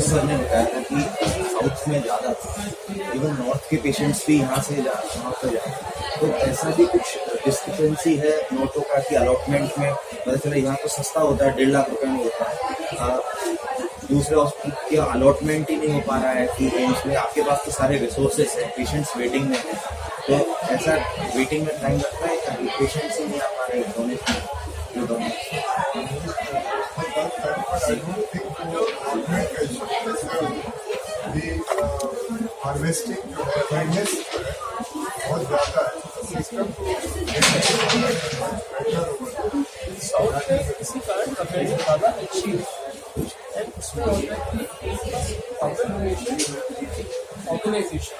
सर ने बताया था कि साउथ में ज़्यादा था, इवन नॉर्थ के पेशेंट्स भी यहाँ से वहाँ पर जाते, तो ऐसा भी कुछ डिस्क्रिपेंसी है नोटों का कि अलॉटमेंट में पता चला यहाँ तो सस्ता होता है, 1.5 लाख रुपये में होता है, दूसरे हॉस्पिटल के अलॉटमेंट ही नहीं हो पा रहा है कि एम्स में आपके पास तो सारे रिसोर्सेज हैं, पेशेंट्स वेटिंग में हैं, तो ऐसा वेटिंग में टाइम लगता है कि पेशेंट्स ही नहीं आ पा रहे डोनेशन। The हार्वेस्टिंग अवेयरनेस बहुत ज़्यादा है, सिस्टम को साउथ में इसी कारण अवेयरनेस ज़्यादा अच्छी है एंड उसमें होता है कि ऑर्गेनाइजेशन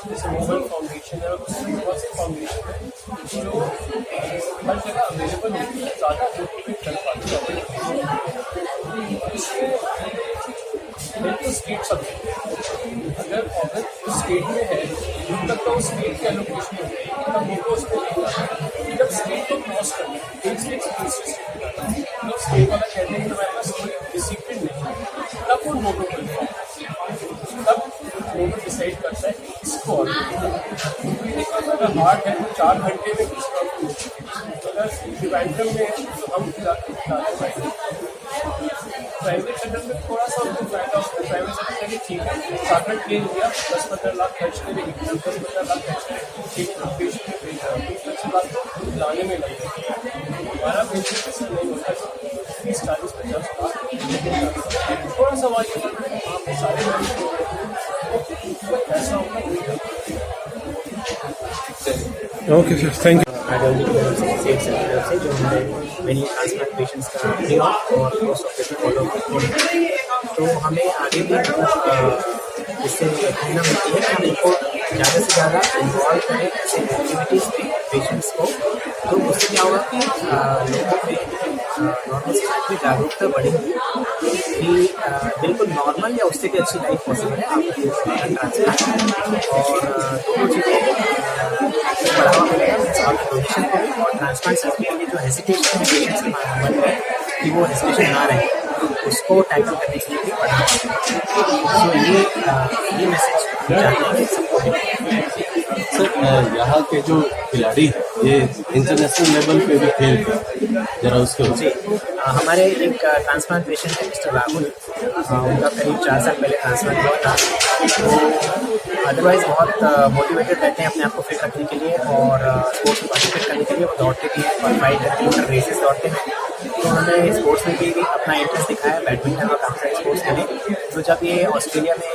जैसे मोबाइल फाउंडेशन है और उसमें बहुत से फाउंडेशन है जो हर जगह अवेलेबल होती है, ज़्यादा मोटिवेट कर पाती है। इसमें तो स्टेट सब्जेक्ट अगर स्टेट में है तब तो स्टेट के एलोकेशन में तब वो उसमें नहीं आता। जब स्टेट को क्रॉस करना है एक स्टेट से दूसरे स्टेट में जाना है, जब स्टेट वाला कहते हैं कि हमारे पास कोई डिसिप्लिन नहीं है, तब वो मोटो को तब मोटो डिसाइड करता है कि इसको और अगर हार्ड है तो 4 घंटे में किसका अगर डिवाइडर में है तो हम प्राइवेट सेक्टर में थोड़ा सा उनको फायदा होता है। प्राइवेट सेक्टर में ठीक है, चार्टर्ड प्लेन लिया 10-15 लाख खर्च करेगी, 10-15 लाख खर्च करेगी, एक पेशेंट में भेजा 20 लाख तो लाने में लगेगा। हमारा पेशेंट ऐसा नहीं होता, 30-40-50 लाख थोड़ा सा वाली वहाँ पे सारे ऐसा होगा। Okay sir, thank you. से जो हमारे मेनी ट्रांसप्लांट पेशेंट्स का फ्री ऑफ और कॉस्ट ऑपरेशन फॉलो तो हमें आगे भी इससे प्रेरणा मिलती है कि हम इनको ज़्यादा से ज़्यादा इन्वॉल्व करें ऐसे एक्टिविटीज़ में पेशेंट्स को, तो उससे क्या होगा कि लोगों में नॉर्मल सोसाइटी में जागरूकता बढ़ेगी कि बिल्कुल नॉर्मल या उससे भी अच्छी लाइफ पॉसिबल है आपका ट्रांसप्लांट, और दोनों चीज़ें बढ़ावा मिलेगा आपके डोनेशन को भी और ट्रांसप्लांट सर्जरी के जो हेजिटेशन है पेशेंट्स के मन में कि वो हेजिटेशन ना रहे उसको टैकल करने के लिए भी बढ़ावा। तो ये मैसेज चाहते हैं सबको। सर यहाँ के जो खिलाड़ी ये इंटरनेशनल लेवल पे भी खेलते हैं, जरा उसके जी हमारे एक ट्रांसप्लांट पेशेंट है मिस्टर राहुल, उनका करीब 4 साल पहले ट्रांसप्लांट हुआ था। तो अदरवाइज बहुत मोटिवेटेड रहते हैं अपने आप को फिट रखने के लिए और स्पोर्ट्स में पार्टिसिपेट करने के लिए वो दौड़ते भी हैं और 5 किलोमीटर रेसेस दौड़ते हैं। तो उन्होंने स्पोर्ट्स में भी अपना इंटरेस्ट दिखाया, बैडमिंटन और काफ़ी सारे स्पोर्ट्स खेले। तो जब ये ऑस्ट्रेलिया में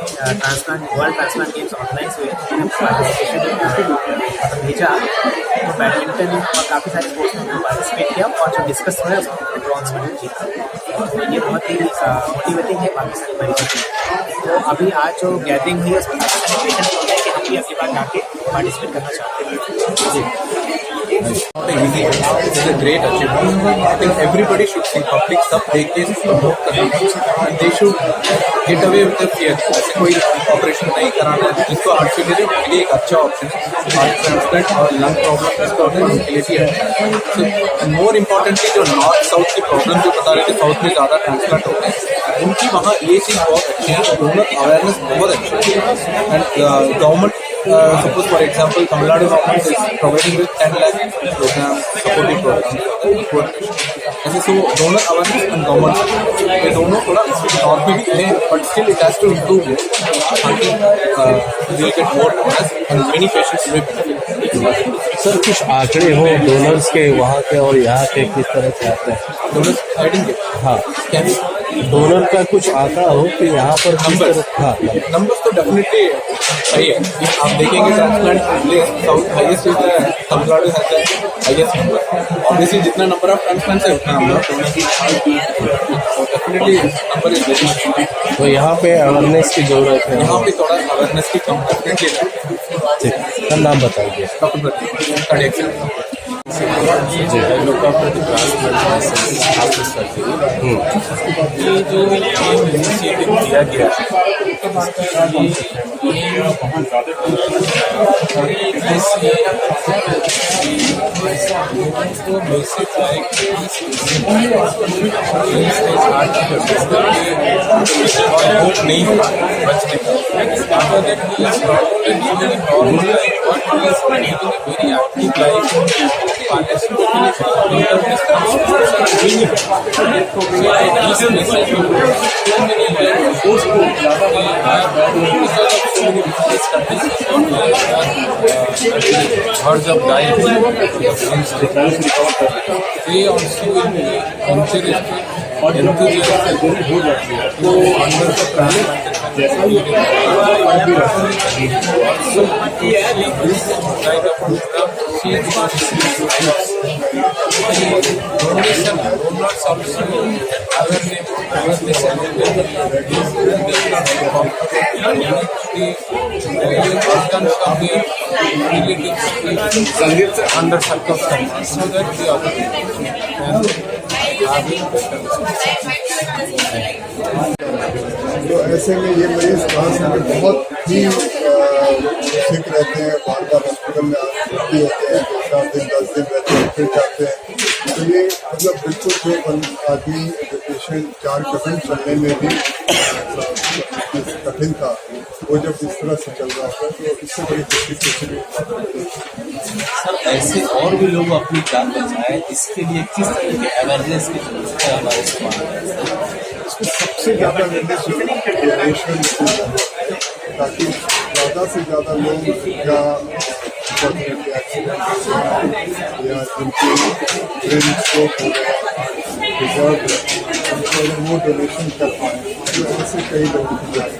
वर्ल्ड ट्रांसप्लांट गेम्स ऑर्गेनाइज हुए तो मैंने पार्टिसिपेशन भेजा, तो बैडमिंटन और काफ़ी सारे स्पोर्ट्स में पार्टिसिपेट किया और जो डिस्कस हुआ है उसमें ब्रॉन्ज मेडल जीता। तो ये बहुत ही मोटिवेटिंग है बाकी सारी मरीजों की। तो अभी आज जो गैदरिंग हुई है उसमें काफ़ी सारे पेशेंट्स होते हैं कि हम भी अपनी बात जाके पार्टिसिपेट करना चाहते हैं। It's a great achievement. I think everybody should see public सब देख के प्रमोट करना, they should get away with the fear. जैसे कोई ऑपरेशन नहीं कराना है जिसको हार्ट फेलियर है उनके लिए एक अच्छा ऑप्शन है हार्ट ट्रांसप्लांट, और लंग प्रॉब्लम जिसका होता है उनके लिए भी अच्छा है। मोर इम्पोर्टेंटली जो नॉर्थ साउथ की प्रॉब्लम जो बता रहे थे साउथ में ज़्यादा ट्रांसप्लांट होते हैं उनकी वहाँ ये चीज़ बहुत अच्छी है, डोनर अवेयरनेस बहुत अच्छी है। And government suppose for example Tamil Nadu government is providing with 10 lakh programs, supporting programs, ऐसे so donor awareness and government ये दोनों थोड़ा north में भी है but still it has to improve ताकि we'll get more donors and many patients will benefit। Sir कुछ आंकड़े हो डोनर्स के वहाँ के और यहाँ के किस तरह से आते हैं डोनर्स एडिंग के हाँ डोनर का कुछ आंकड़ा हो कि यहाँ पर नंबर हाँ नंबर्स तो डेफिनेटली सही है। आप देखेंगे transplant list south highest is Tamil Nadu has the highest number, obviously जितना नंबर ऑफ ट्रांसप्लांट्स है उतना number of donors definitely number is very much. तो यहाँ पे अवेयरनेस की जरूरत है, यहाँ पे थोड़ा अवेयरनेस की कम डेफिनेटली है। सर नाम बताइए। डॉक्टर प्रदीप जी ये जो इनिशिएटिव किया गया नहीं बचने और जब गाय they also will be encouraged and enthusiastic to under the transplant जैसा भी under circumstances so that the other तो ऐसे में ये मरीज खास करके बहुत ही सिक रहते हैं, बार बार हॉस्पिटल में भर्ती होते हैं, 2-4 दिन 10 दिन रहते हैं, फिर जाते हैं। तो ये मतलब बिल्कुल जो आदमी जो पेशेंट 4 कदम चलने में भी कठिन था, वो जब इस तरह से चल रहा था तो इससे बड़ी खुशी सर ऐसे और भी लोग अपनी जान बचाएं, इसके लिए किस तरह के अवेयरनेस की जरूरत है हमारे समाज में? इसको सबसे ज़्यादा रेडिएशन ताकि ज़्यादा से ज़्यादा लोग या एक्सीडेंट या जिनके ब्रेन स्ट्रोक हो गया वो डोनेशन कर पाएँ, तो ऐसे कई लोगों की जान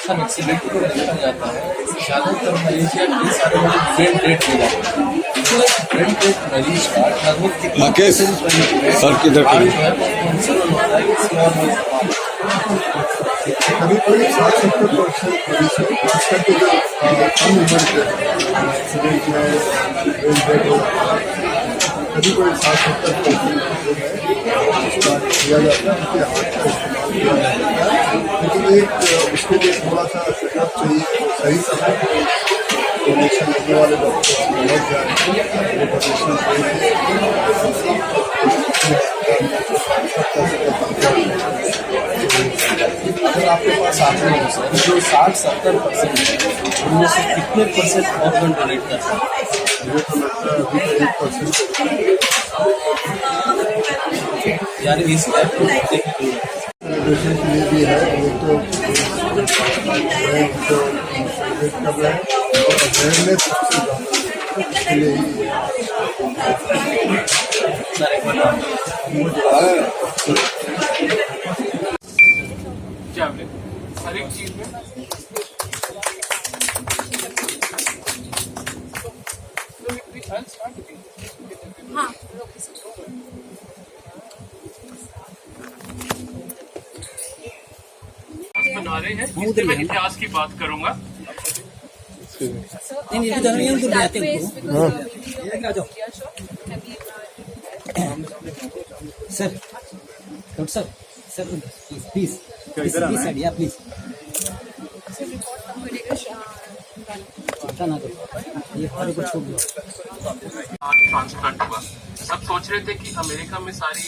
सर एक्सीडेंट को देखा जाता है ज़्यादातर मरीज या कई सारे मरीज ब्रेन डेड हो जाते हैं। तो ब्रेन डेड मरीज का लगभग कितना सर किधर कभी कोई 60-70% मरीज खासकर के जो कम उम्र के एक्सीडेंट में ब्रेन डेड हो जाता है, कभी कोई 60-70% जो है स्टार्ट किया जाता है, उनके हाथ का इस्तेमाल किया जाता है। लेकिन एक उसके लिए थोड़ा सा सेटअप चाहिए, सही समय डोनेशन लेने वाले डॉक्टर पहुँच जाए, वो अगर आपके पास आते हैं सर जो 60-70% उनमें से कितने % ऑर्गन डोनेट कर सकते हैं? मुझे तो लगता है अभी तो 1% यानी इस टाइप को सेलिब्रेशन के लिए भी है, वो तो सेलिब्रेट कर रहे हैं और अवेयरनेस सबसे ज़्यादा इसके लिए ही हर एक चीज में हाँ बना रहे हैं, इससे मैं इतिहास की बात करूंगा। सर डॉक्टर साहब सर प्लीज प्लीज या प्लीज ना करो ये हमारे को छोड़ दो। ट्रांसप्लांट हुआ, सब सोच रहे थे कि अमेरिका में सारी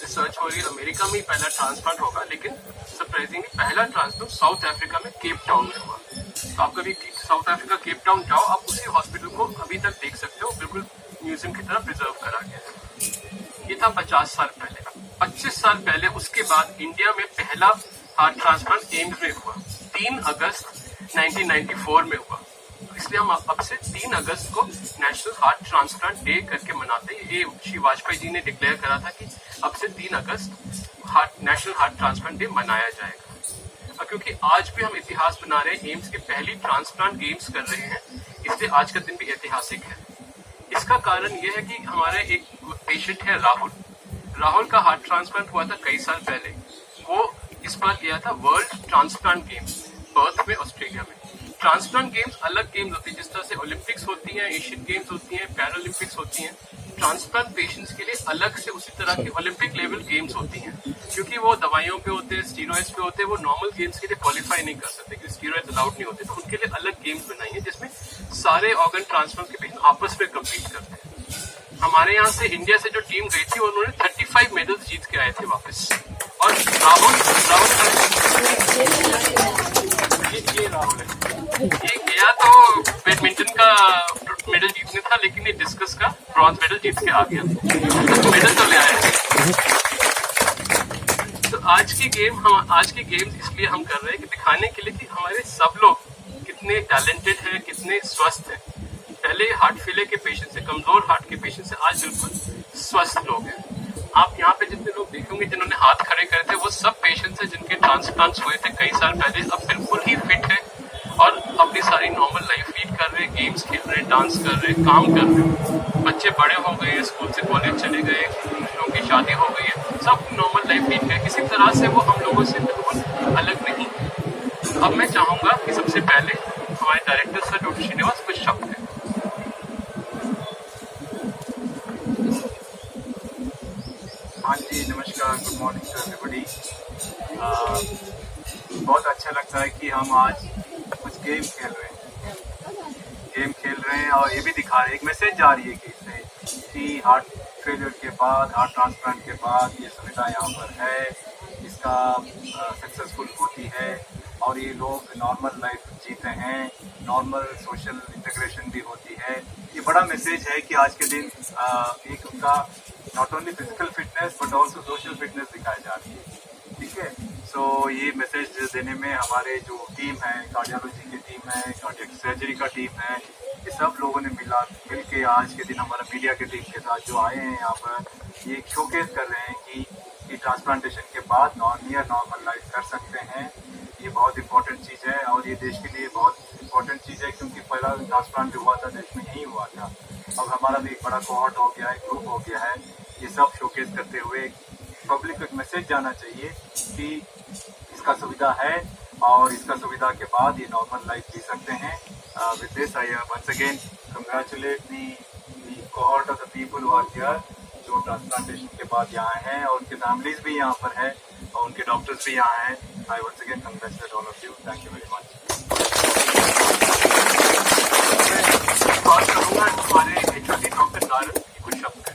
रिसर्च हो रही है, अमेरिका में ही पहला ट्रांसप्लांट होगा, लेकिन सरप्राइजिंगली पहला ट्रांसप्लांट साउथ अफ्रीका में केप टाउन में हुआ। तो आप कभी साउथ अफ्रीका केप टाउन जाओ, आप उसी हॉस्पिटल को अभी तक देख सकते हो, बिल्कुल म्यूजियम की तरह प्रिजर्व करा गया है। ये था 50 साल पहले। 25 साल पहले उसके बाद इंडिया में पहला हार्ट ट्रांसप्लांट एम्स में हुआ, 3 अगस्त 1994 में हुआ। इसलिए हम अब से 3 अगस्त को नेशनल हार्ट ट्रांसप्लांट डे करके मनाते हैं। ये श्री वाजपेयी जी ने डिक्लेयर करा था कि अब से 3 अगस्त नेशनल हार्ट ट्रांसप्लांट डे मनाया जाएगा। क्योंकि आज भी हम इतिहास बना रहे हैं, एम्स की पहली ट्रांसप्लांट गेम्स कर रहे हैं, इसलिए आज का दिन भी ऐतिहासिक है। इसका कारण यह है कि हमारे एक पेशेंट है राहुल का हार्ट ट्रांसप्लांट हुआ था कई साल पहले। वो इस बार गया था वर्ल्ड ट्रांसप्लांट गेम्स पर्थ में, ऑस्ट्रेलिया में। ट्रांसप्लांट गेम्स अलग गेम्स होती है, जिस तरह से ओलंपिक्स होती हैं, एशियन गेम्स होती हैं, पैरालंपिक्स होती हैं। ट्रांसप्लांट पेशेंट्स के लिए अलग से उसी तरह की ओलंपिक लेवल गेम्स होती हैं, क्योंकि वो दवाइयों पे होते हैं, स्टीरॉइड्स पे होते हैं, वो नॉर्मल गेम्स के लिए क्वालिफाई नहीं कर सकते, क्योंकि स्टीरॉइड्स अलाउड नहीं होते। तो उनके लिए अलग गेम्स बनाई है, जिसमें सारे ऑर्गन ट्रांसप्लांट के पेशेंट आपस में कम्पीट करते हैं। हमारे यहाँ से इंडिया से जो टीम गई थी, उन्होंने 35 मेडल्स जीत के आए थे वापस। और राहुल है, ये गया तो बैडमिंटन का मेडल जीतने था, लेकिन ये डिस्कस का ब्रॉन्ज मेडल जीत के आ गया, तो मेडल तो ले आया। तो आज की गेम्स इसलिए हम कर रहे हैं कि दिखाने के लिए कि हमारे सब लोग कितने टैलेंटेड हैं, कितने स्वस्थ हैं। पहले हार्ट फेलियर के पेशेंट से, कमजोर हार्ट के पेशेंट से आज बिल्कुल स्वस्थ लोग हैं। आप यहाँ पे जितने लोग देखे होंगे जिन्होंने हाथ खड़े करे थे, वो सब पेशेंट्स हैं जिनके ट्रांसप्लांट्स हुए थे कई साल पहले, अब बिल्कुल ही फिट है और अपनी सारी नॉर्मल लाइफ लीड कर रहे हैं, गेम्स खेल रहे हैं, डांस कर रहे हैं, काम कर रहे हैं। बच्चे बड़े हो गए हैं, स्कूल से कॉलेज चले गए, लोगों की शादी हो गई है, सब नॉर्मल लाइफ लीड कर, किसी तरह से वो हम लोगों से बिल्कुल अलग नहीं। अब मैं चाहूंगा कि सबसे पहले हमारे डायरेक्टर सर डॉक्टर श्रीनिवास कुछ शब्द हैं। हाँ जी, नमस्कार, गुड मॉर्निंग टू एवरीबॉडी। बहुत अच्छा लगता है कि हम आज कुछ गेम खेल रहे हैं और ये भी दिखा रहे हैं, एक मैसेज जा रही है कि इससे कि हार्ट फेलियर के बाद, हार्ट ट्रांसप्लांट के बाद ये सुविधा यहाँ पर है, इसका सक्सेसफुल होती है और ये लोग नॉर्मल लाइफ जीते हैं, नॉर्मल सोशल इंटीग्रेशन भी होती है। ये बड़ा मैसेज है कि आज के दिन एक उनका not only physical fitness but also social fitness दिखाई जा रही है। ठीक है, सो ये मैसेज देने में हमारे जो टीम है, कार्डियोलॉजी की टीम है, कार्डियक सर्जरी का टीम है, ये सब लोगों ने मिल के आज के दिन हमारा मीडिया की टीम के साथ जो आए हैं यहाँ पर, ये शोकेस कर रहे हैं कि ट्रांसप्लांटेशन के बाद नॉर्मल लाइफ कर सकते हैं। ये बहुत इंपॉर्टेंट चीज़ है और ये देश के लिए बहुत इंपॉर्टेंट चीज़ है, क्योंकि पहला ट्रांसप्लांट जो हुआ था देश में यही हुआ था। अब हमारा भी एक बड़ा कोहॉर्ट हो गया है, ग्रुप हो गया है। ये सब शोकेस करते हुए पब्लिक को एक मैसेज जाना चाहिए कि इसका सुविधा है और इसका सुविधा के बाद ये नॉर्मल लाइफ जी सकते हैं। With this I once again congratulate the cohort of the people who are here, जो ट्रांसप्लांटेशन के बाद यहाँ हैं और उनके फैमिलीज भी यहाँ पर है और उनके डॉक्टर्स भी यहाँ हैं। I once again congratulate all of you, thank you very much. बात करूँगा हमारे HRD डॉक्टर नारद की कुछ शब्द है।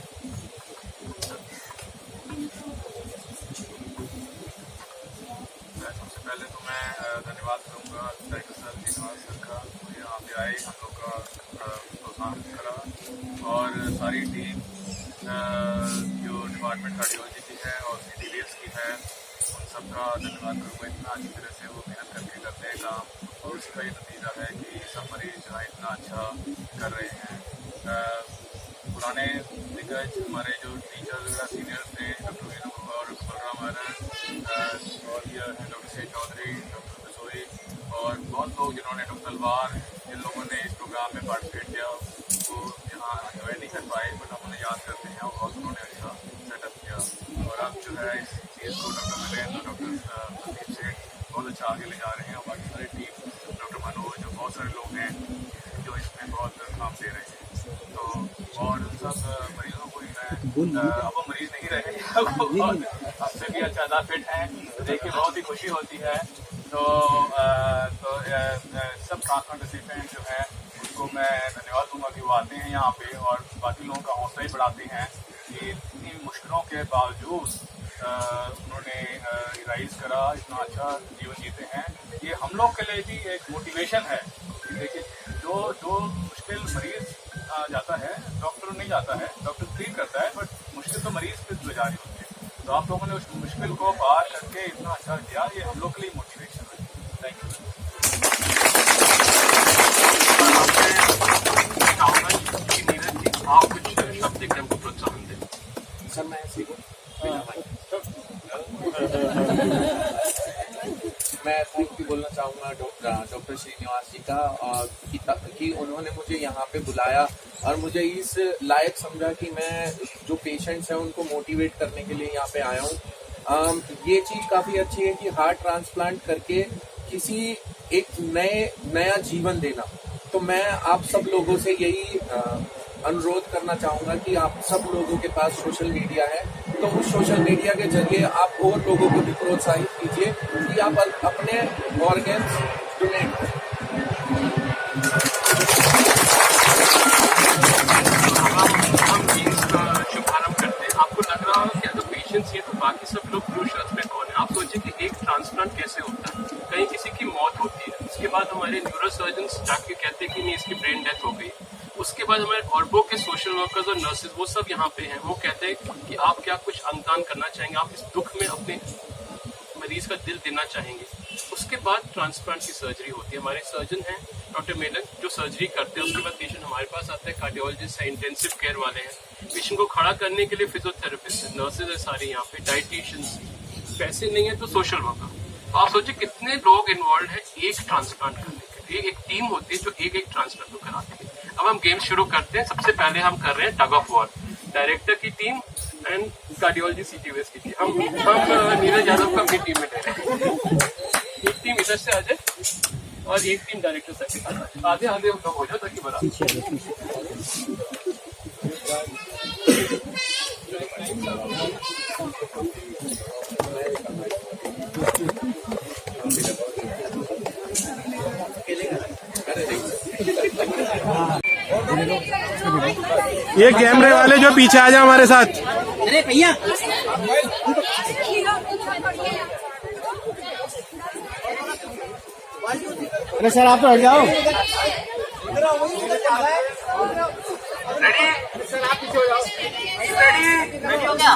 सबसे पहले तो मैं धन्यवाद करूँगा डायरेक्टर सर श्रीनिवास सर का, यहाँ पे आए, हम लोग का प्रोत्साहन करा और सारी टीम जो डिपार्टमेंट कार्डियोलॉजी की है और CDVS की है, उन सबका धन्यवाद करूँगा। इतना अच्छी तरह से वो मेहनत करके करते हैं काम और उसका ये नतीजा है कि सब मरीज जो है इतना अच्छा कर रहे हैं। पुराने दिग्गज हमारे जो टीचर वगैरह सीनियर थे, डॉक्टर वीनू और बलराम आनंद और ये हैं डॉक्टर शेख चौधरी, डॉक्टर बसोई और बहुत लोग जिन्होंने, डॉक्टर तलवार, जिन लोगों ने इस प्रोग्राम में पार्टिसिपेट किया, वो यहाँ ज्वाइन नहीं कर पाए बट हम उन्हें याद करते हैं और बहुत उन्होंने अच्छा सेटअप किया। और अब जो है इस चीज़ को डॉक्टर मिलेंद्र, डॉक्टर संदीप सेठ बहुत अच्छा आगे ले जा रहे हैं और बाकी सारी टीम, डॉक्टर मनोज, जो बहुत सारे लोग हैं जो इसमें बहुत काम दे रहे हैं। तो और सब मरीजों को ही मैं, अब हम मरीज नहीं रहे, हमसे भी अच्छा ज़्यादा फिट हैं, तो देख के बहुत ही खुशी होती है। तो सब ट्रांसप्लांट रिसिपिएंट जो है उनको मैं धन्यवाद दूंगा कि वो आते हैं यहाँ पे और बाकी लोगों का हौसला ही बढ़ाते हैं कि इतनी मुश्किलों के बावजूद उन्होंने राइज करा, इतना अच्छा जीवन जीते हैं। ये हम लोग के लिए भी एक मोटिवेशन है। देखिए, जो मुश्किल मरीज जाता है, डॉक्टर नहीं जाता है, डॉक्टर ट्रीट करता है, बट मुश्किल तो मरीज पे गुजारी होती है। तो आप लोगों ने उस मुश्किल को पार करके इतना अच्छा किया, ये हम लोग के लिए मोटिवेशन है। Thank you. आप कुछ शब्द देकर हमको प्रोत्साहन दें। सर मैं ऐसे मैं थैंक यू बोलना चाहूँगा डॉक्टर श्रीनिवास जी का कि उन्होंने मुझे यहाँ पे बुलाया और मुझे इस लायक समझा कि मैं जो पेशेंट्स हैं उनको मोटिवेट करने के लिए यहाँ पे आया हूँ। ये चीज़ काफ़ी अच्छी है कि हार्ट ट्रांसप्लांट करके किसी एक नया जीवन देना। तो मैं आप सब लोगों से यही अनुरोध करना चाहूँगा कि आप सब लोगों के पास सोशल मीडिया है, तो उस सोशल मीडिया के जरिए आप और लोगों को भी प्रोत्साहित कीजिए कि आप अपने ऑर्गन्स डोनेट करें। हम इसका शुभारंभ करते हैं। आपको लग रहा है कि अगर पेशेंट्स ये तो बाकी सब लोग ब्लू शर्ट्स में कौन है? आप सोचिए कि एक ट्रांसप्लांट कैसे होता है, कहीं किसी की मौत होती है, उसके बाद हमारे न्यूरोसर्जन्स जाके कहते हैं कि नहीं इसकी ब्रेन डेथ हो गई। उसके बाद हमारे ऑर्बो के सोशल वर्कर्स और नर्सेज वो सब यहाँ पे हैं, वो कहते हैं कि आप क्या कुछ अंगदान करना चाहेंगे, आप इस दुख में अपने मरीज का दिल देना चाहेंगे। उसके बाद ट्रांसप्लांट की सर्जरी होती है। हमारे सर्जन हैं डॉक्टर मेनन जो सर्जरी करते हैं, उसके बाद पेशेंट हमारे पास आते हैं, कार्डियोलॉजिस्ट है, इंटेंसिव केयर वाले हैं, पेशेंट को खड़ा करने के लिए फिजियोथेरेपिस्ट है, नर्सेज है सारी यहाँ पे, डाइटिशियंस, पैसे नहीं है तो सोशल वर्कर। तो आप सोचिए कितने लोग इन्वॉल्व है एक ट्रांसप्लांट करने के लिए। एक टीम होती है जो एक ट्रांसप्लांट को कराती है। अब हम गेम शुरू करते हैं। सबसे पहले हम कर रहे हैं टग ऑफ वॉर, डायरेक्टर की टीम एंड कार्डियोलॉजी सीटीवेस की टीम। हम नीरज यादव को अपनी टीम में ले रहे हैं। एक टीम इधर से आ जाए और एक टीम डायरेक्टर साइड से आ जाए। आधे आधे हम लोग हो जाए ताकि बराबर। ये कैमरे वाले जो पीछे आ जाए हमारे साथ। अरे भैया अरे सर आप तो हट जाओ। रेडी सर, आप पीछे हो जाओ। रेडी हो गया।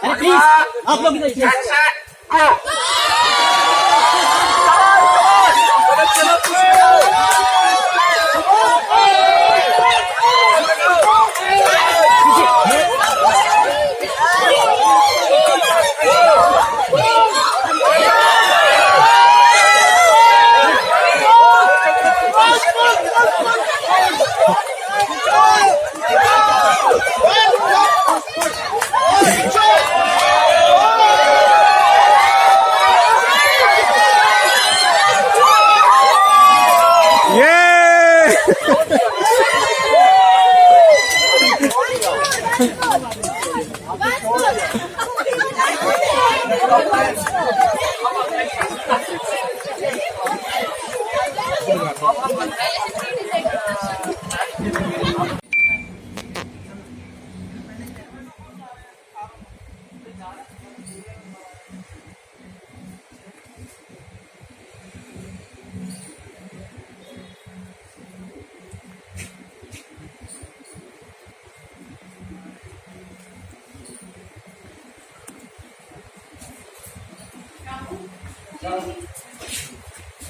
अरे प्लीज आप लोग इधर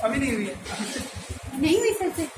अभी नहीं हुई है। नहीं हुई सर से।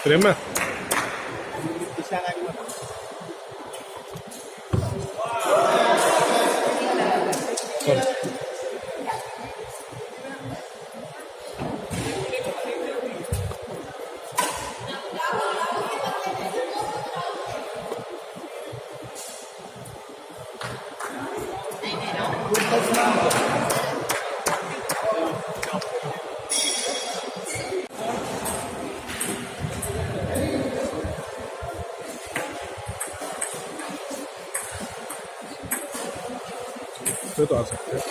प्रेमा तो आ सकते हैं।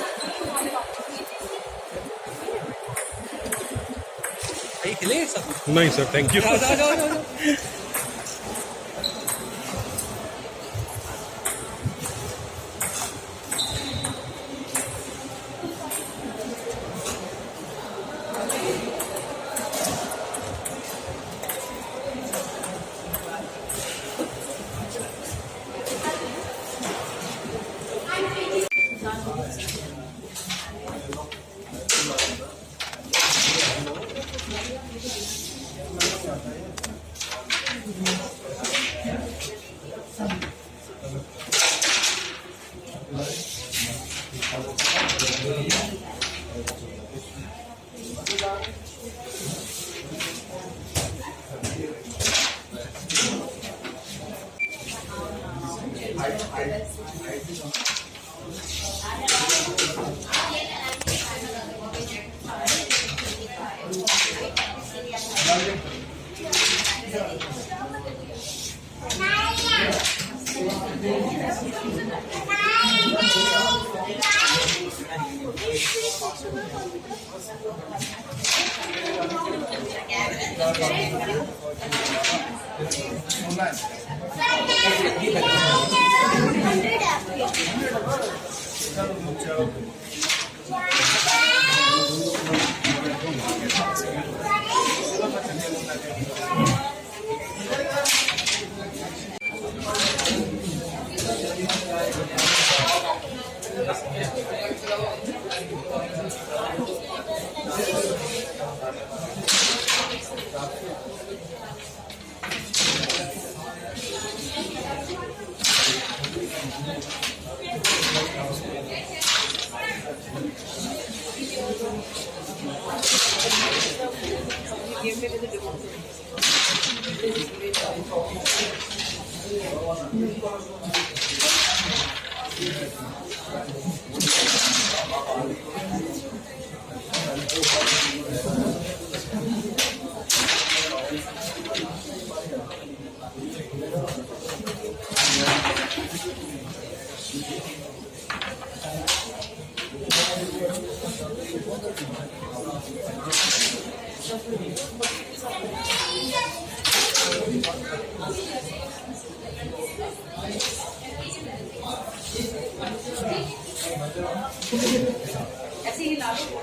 नहीं सर, थैंक यू। ऐसे ही ला दो।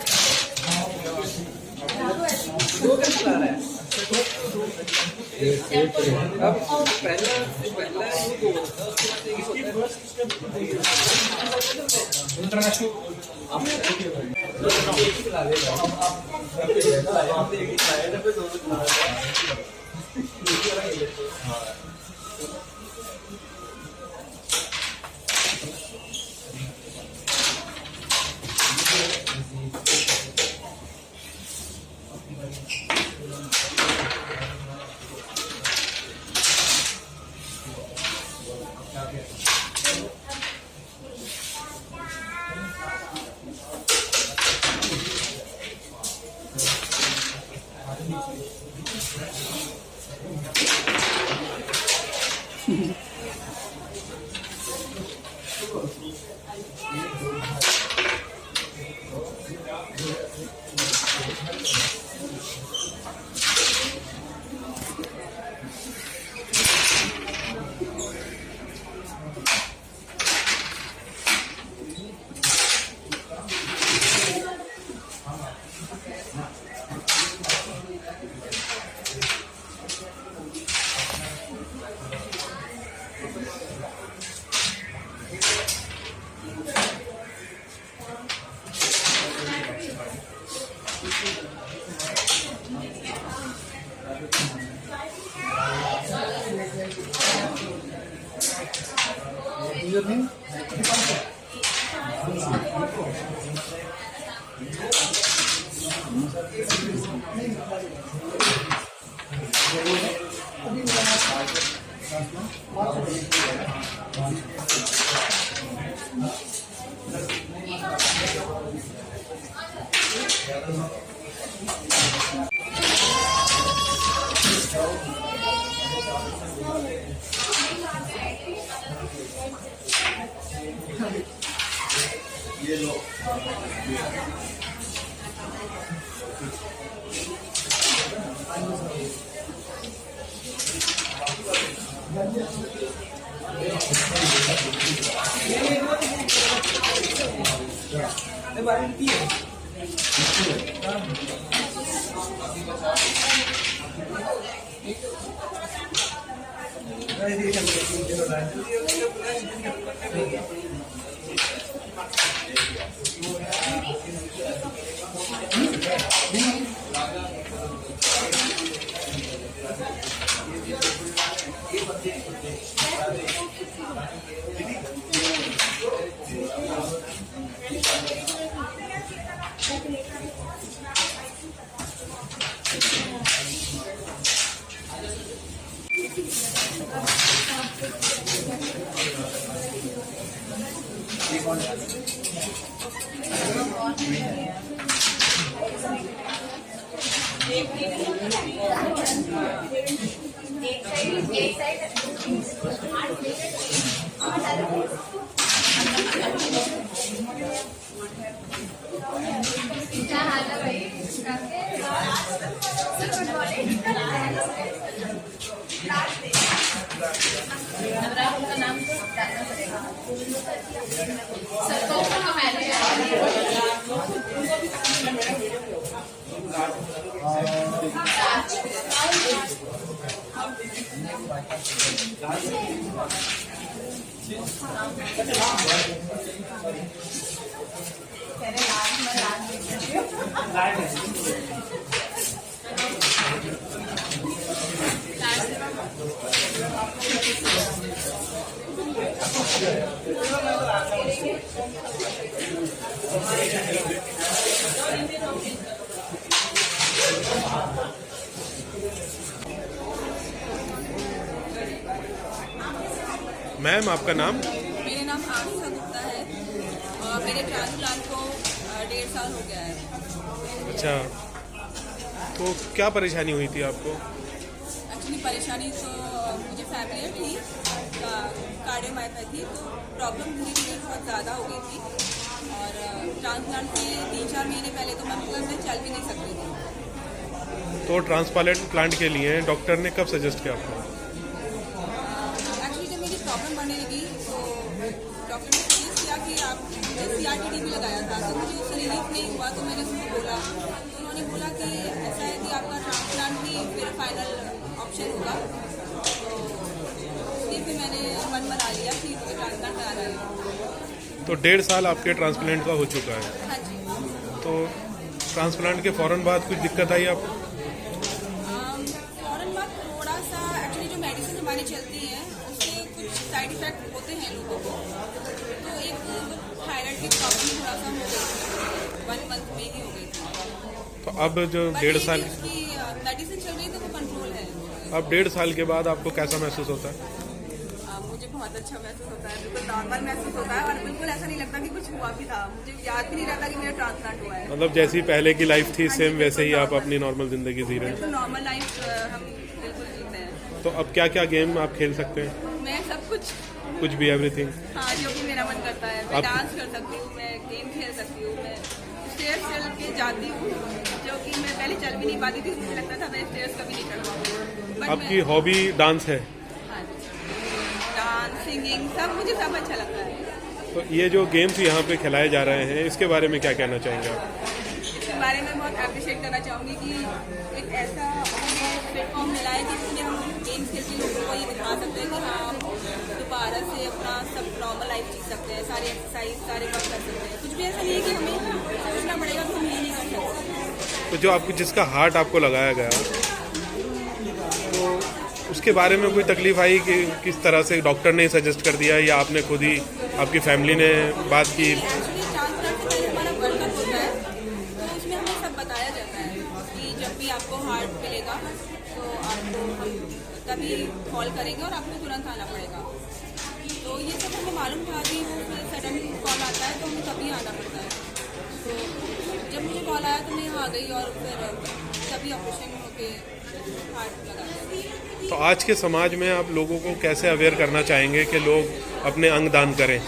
मैम आपका नाम? मेरा नाम आशा गुप्ता है और मेरे ट्रांसप्लांट को 1.5 साल हो गया है। अच्छा, तो क्या परेशानी हुई थी आपको? एक्चुअली परेशानी तो मुझे फैमिली थी, कार्डियोमायोपैथी, तो प्रॉब्लम धीरे धीरे बहुत ज़्यादा हो गई थी और ट्रांसप्लांट के 3-4 महीने पहले तो मैं चल भी नहीं सकती थी। तो ट्रांसप्लांट के लिए डॉक्टर ने कब सजेस्ट किया आपको? एक्चुअली जब मेरी प्रॉब्लम बढ़ने लगी तो डॉक्टर ने सजेस्ट किया कि आप CRT-D भी लगाया था, तो मुझे उससे रिलीफ नहीं हुआ, तो मैंने उसको बोला, तो उन्होंने बोला कि ऐसा है कि आपका ट्रांसप्लांट ही फिर फाइनल ऑप्शन होगा। तो इसलिए फिर मैंने मन बना लिया कि मुझे ट्रांसप्लांट कराना है। तो 1.5 साल आपके ट्रांसप्लांट का हो चुका है। हाँ जी। तो ट्रांसप्लांट के फ़ौरन बाद कुछ दिक्कत आई आपको? फ़ौरन बाद थोड़ा सा एक्चुअली जो मेडिसिन हमारी चलती है उससे कुछ साइड इफेक्ट होते हैं लोगों को, तो एक थायराइड की प्रॉब्लम थोड़ा सा हो गई, 1 मंथ में ही हो गई थी। तो अब जो 1.5 साल की मेडिसिन चल रही है तो वो कंट्रोल है। अब 1.5 साल के बाद आपको कैसा महसूस होता है? मुझे बहुत अच्छा महसूस होता है, बिल्कुल नॉर्मल महसूस होता है और बिल्कुल ऐसा नहीं लगता कि कुछ हुआ भी था। मुझे याद भी नहीं रहता कि मेरा ट्रांसप्लांट हुआ है। मतलब जैसी पहले की लाइफ थी सेम वैसे ही आप अपनी नॉर्मल जिंदगी जी रहे हैं? बिल्कुल नॉर्मल लाइफ हम बिल्कुल जीते हैं। तो अब क्या क्या गेम आप खेल सकते हैं? मैं सब कुछ भी एवरीथिंग? हाँ, जो भी मेरा मन करता है। मैं डांस कर सकती हूँ, मैं गेम खेल सकती हूँ, मैं स्टेयर्स चल के जाती हूँ, जो कि मैं पहले चल भी नहीं पाती थी, मुझे लगता था मैं स्टेयर्स कभी नहीं चल पाऊंगी। आपकी हॉबी डांस है? हाँ, डांस, सिंगिंग, सब अच्छा लगता है। तो ये जो गेम्स यहाँ पे खिलाए जा रहे हैं इसके बारे में क्या कहना चाहेंगे आप? इसके बारे में बहुत अप्रिशिएट करना चाहूँगी कि एक ऐसा प्लेटफॉर्म मिला है जिसमें हम गेम्स खेल के लोगों को ये दिखा सकते हैं कि हाँ, हम दोबारा से अपना सब नॉर्मल लाइफ जी सकते हैं, सारे एक्सरसाइज सारे वर्क कर सकते हैं। कुछ भी ऐसा नहीं है कि हमें सोचना पड़ेगा कि हम ये नहीं कर सकते। तो जो आपको जिसका हार्ट आपको लगाया गया तो उसके बारे में कोई तकलीफ आई कि किस तरह से डॉक्टर ने सजेस्ट कर दिया या आपने खुद ही, आपकी फैमिली ने बात की? ही आपको हार्ट मिलेगा तो आपको हम तभी कॉल करेंगे और आपको तुरंत आना पड़ेगा। तो ये सब हमें मालूम था कि वो फिर सडन कॉल आता है तो हमें तभी आना पड़ता है। तो जब मुझे कॉल आया तो मैं यहाँ आ गई और फिर तभी ऑपरेशन होके हार्ट लगा दिया। तो आज के समाज में आप लोगों को कैसे अवेयर करना चाहेंगे कि लोग अपने अंग दान करें,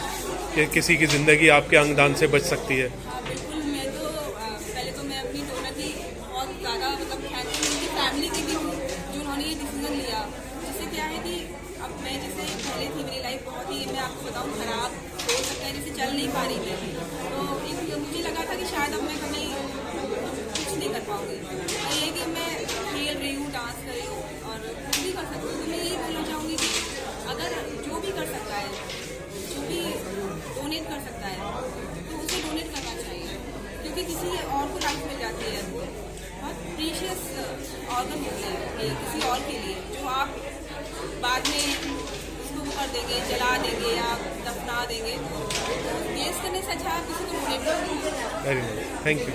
कि किसी की ज़िंदगी आपके अंग दान से बच सकती है? हाँ बिल्कुल, मैं तो पहले तो मैं अपनी डोनर की बहुत ज़्यादा मतलब थैंकफुल उनकी फैमिली की भी हूँ जो उन्होंने ये डिसीजन लिया। जिससे क्या है कि अब मैं जैसे पहले थी मेरी लाइफ बहुत ही, मैं आपको बताऊँ, खराब हो सकता है, जैसे चल नहीं पा रही थी। तो एक मुझे लगा था कि शायद अब मैं कभी कुछ नहीं कर पाऊँगी। तो ये कि मैं खेल रही हूँ, डांस कर रही हूँ और कुछ भी कर सकती हूँ। तो मैं यही बोलना चाहूँगी कि अगर जो भी कर सकता है, जो भी डोनेट कर सकता है तो उसे डोनेट करना चाहिए, क्योंकि किसी और को लाइफ मिल जाती है। बहुत प्रीशियस ऑर्गन होते हैं ये किसी और के लिए, जो आप बाद में उसको वो कर देंगे, जला देंगे या दफना देंगे। तो वेस्ट करने से अच्छा आप किसी को डोनेट कर देंगे। Very nice, thank you.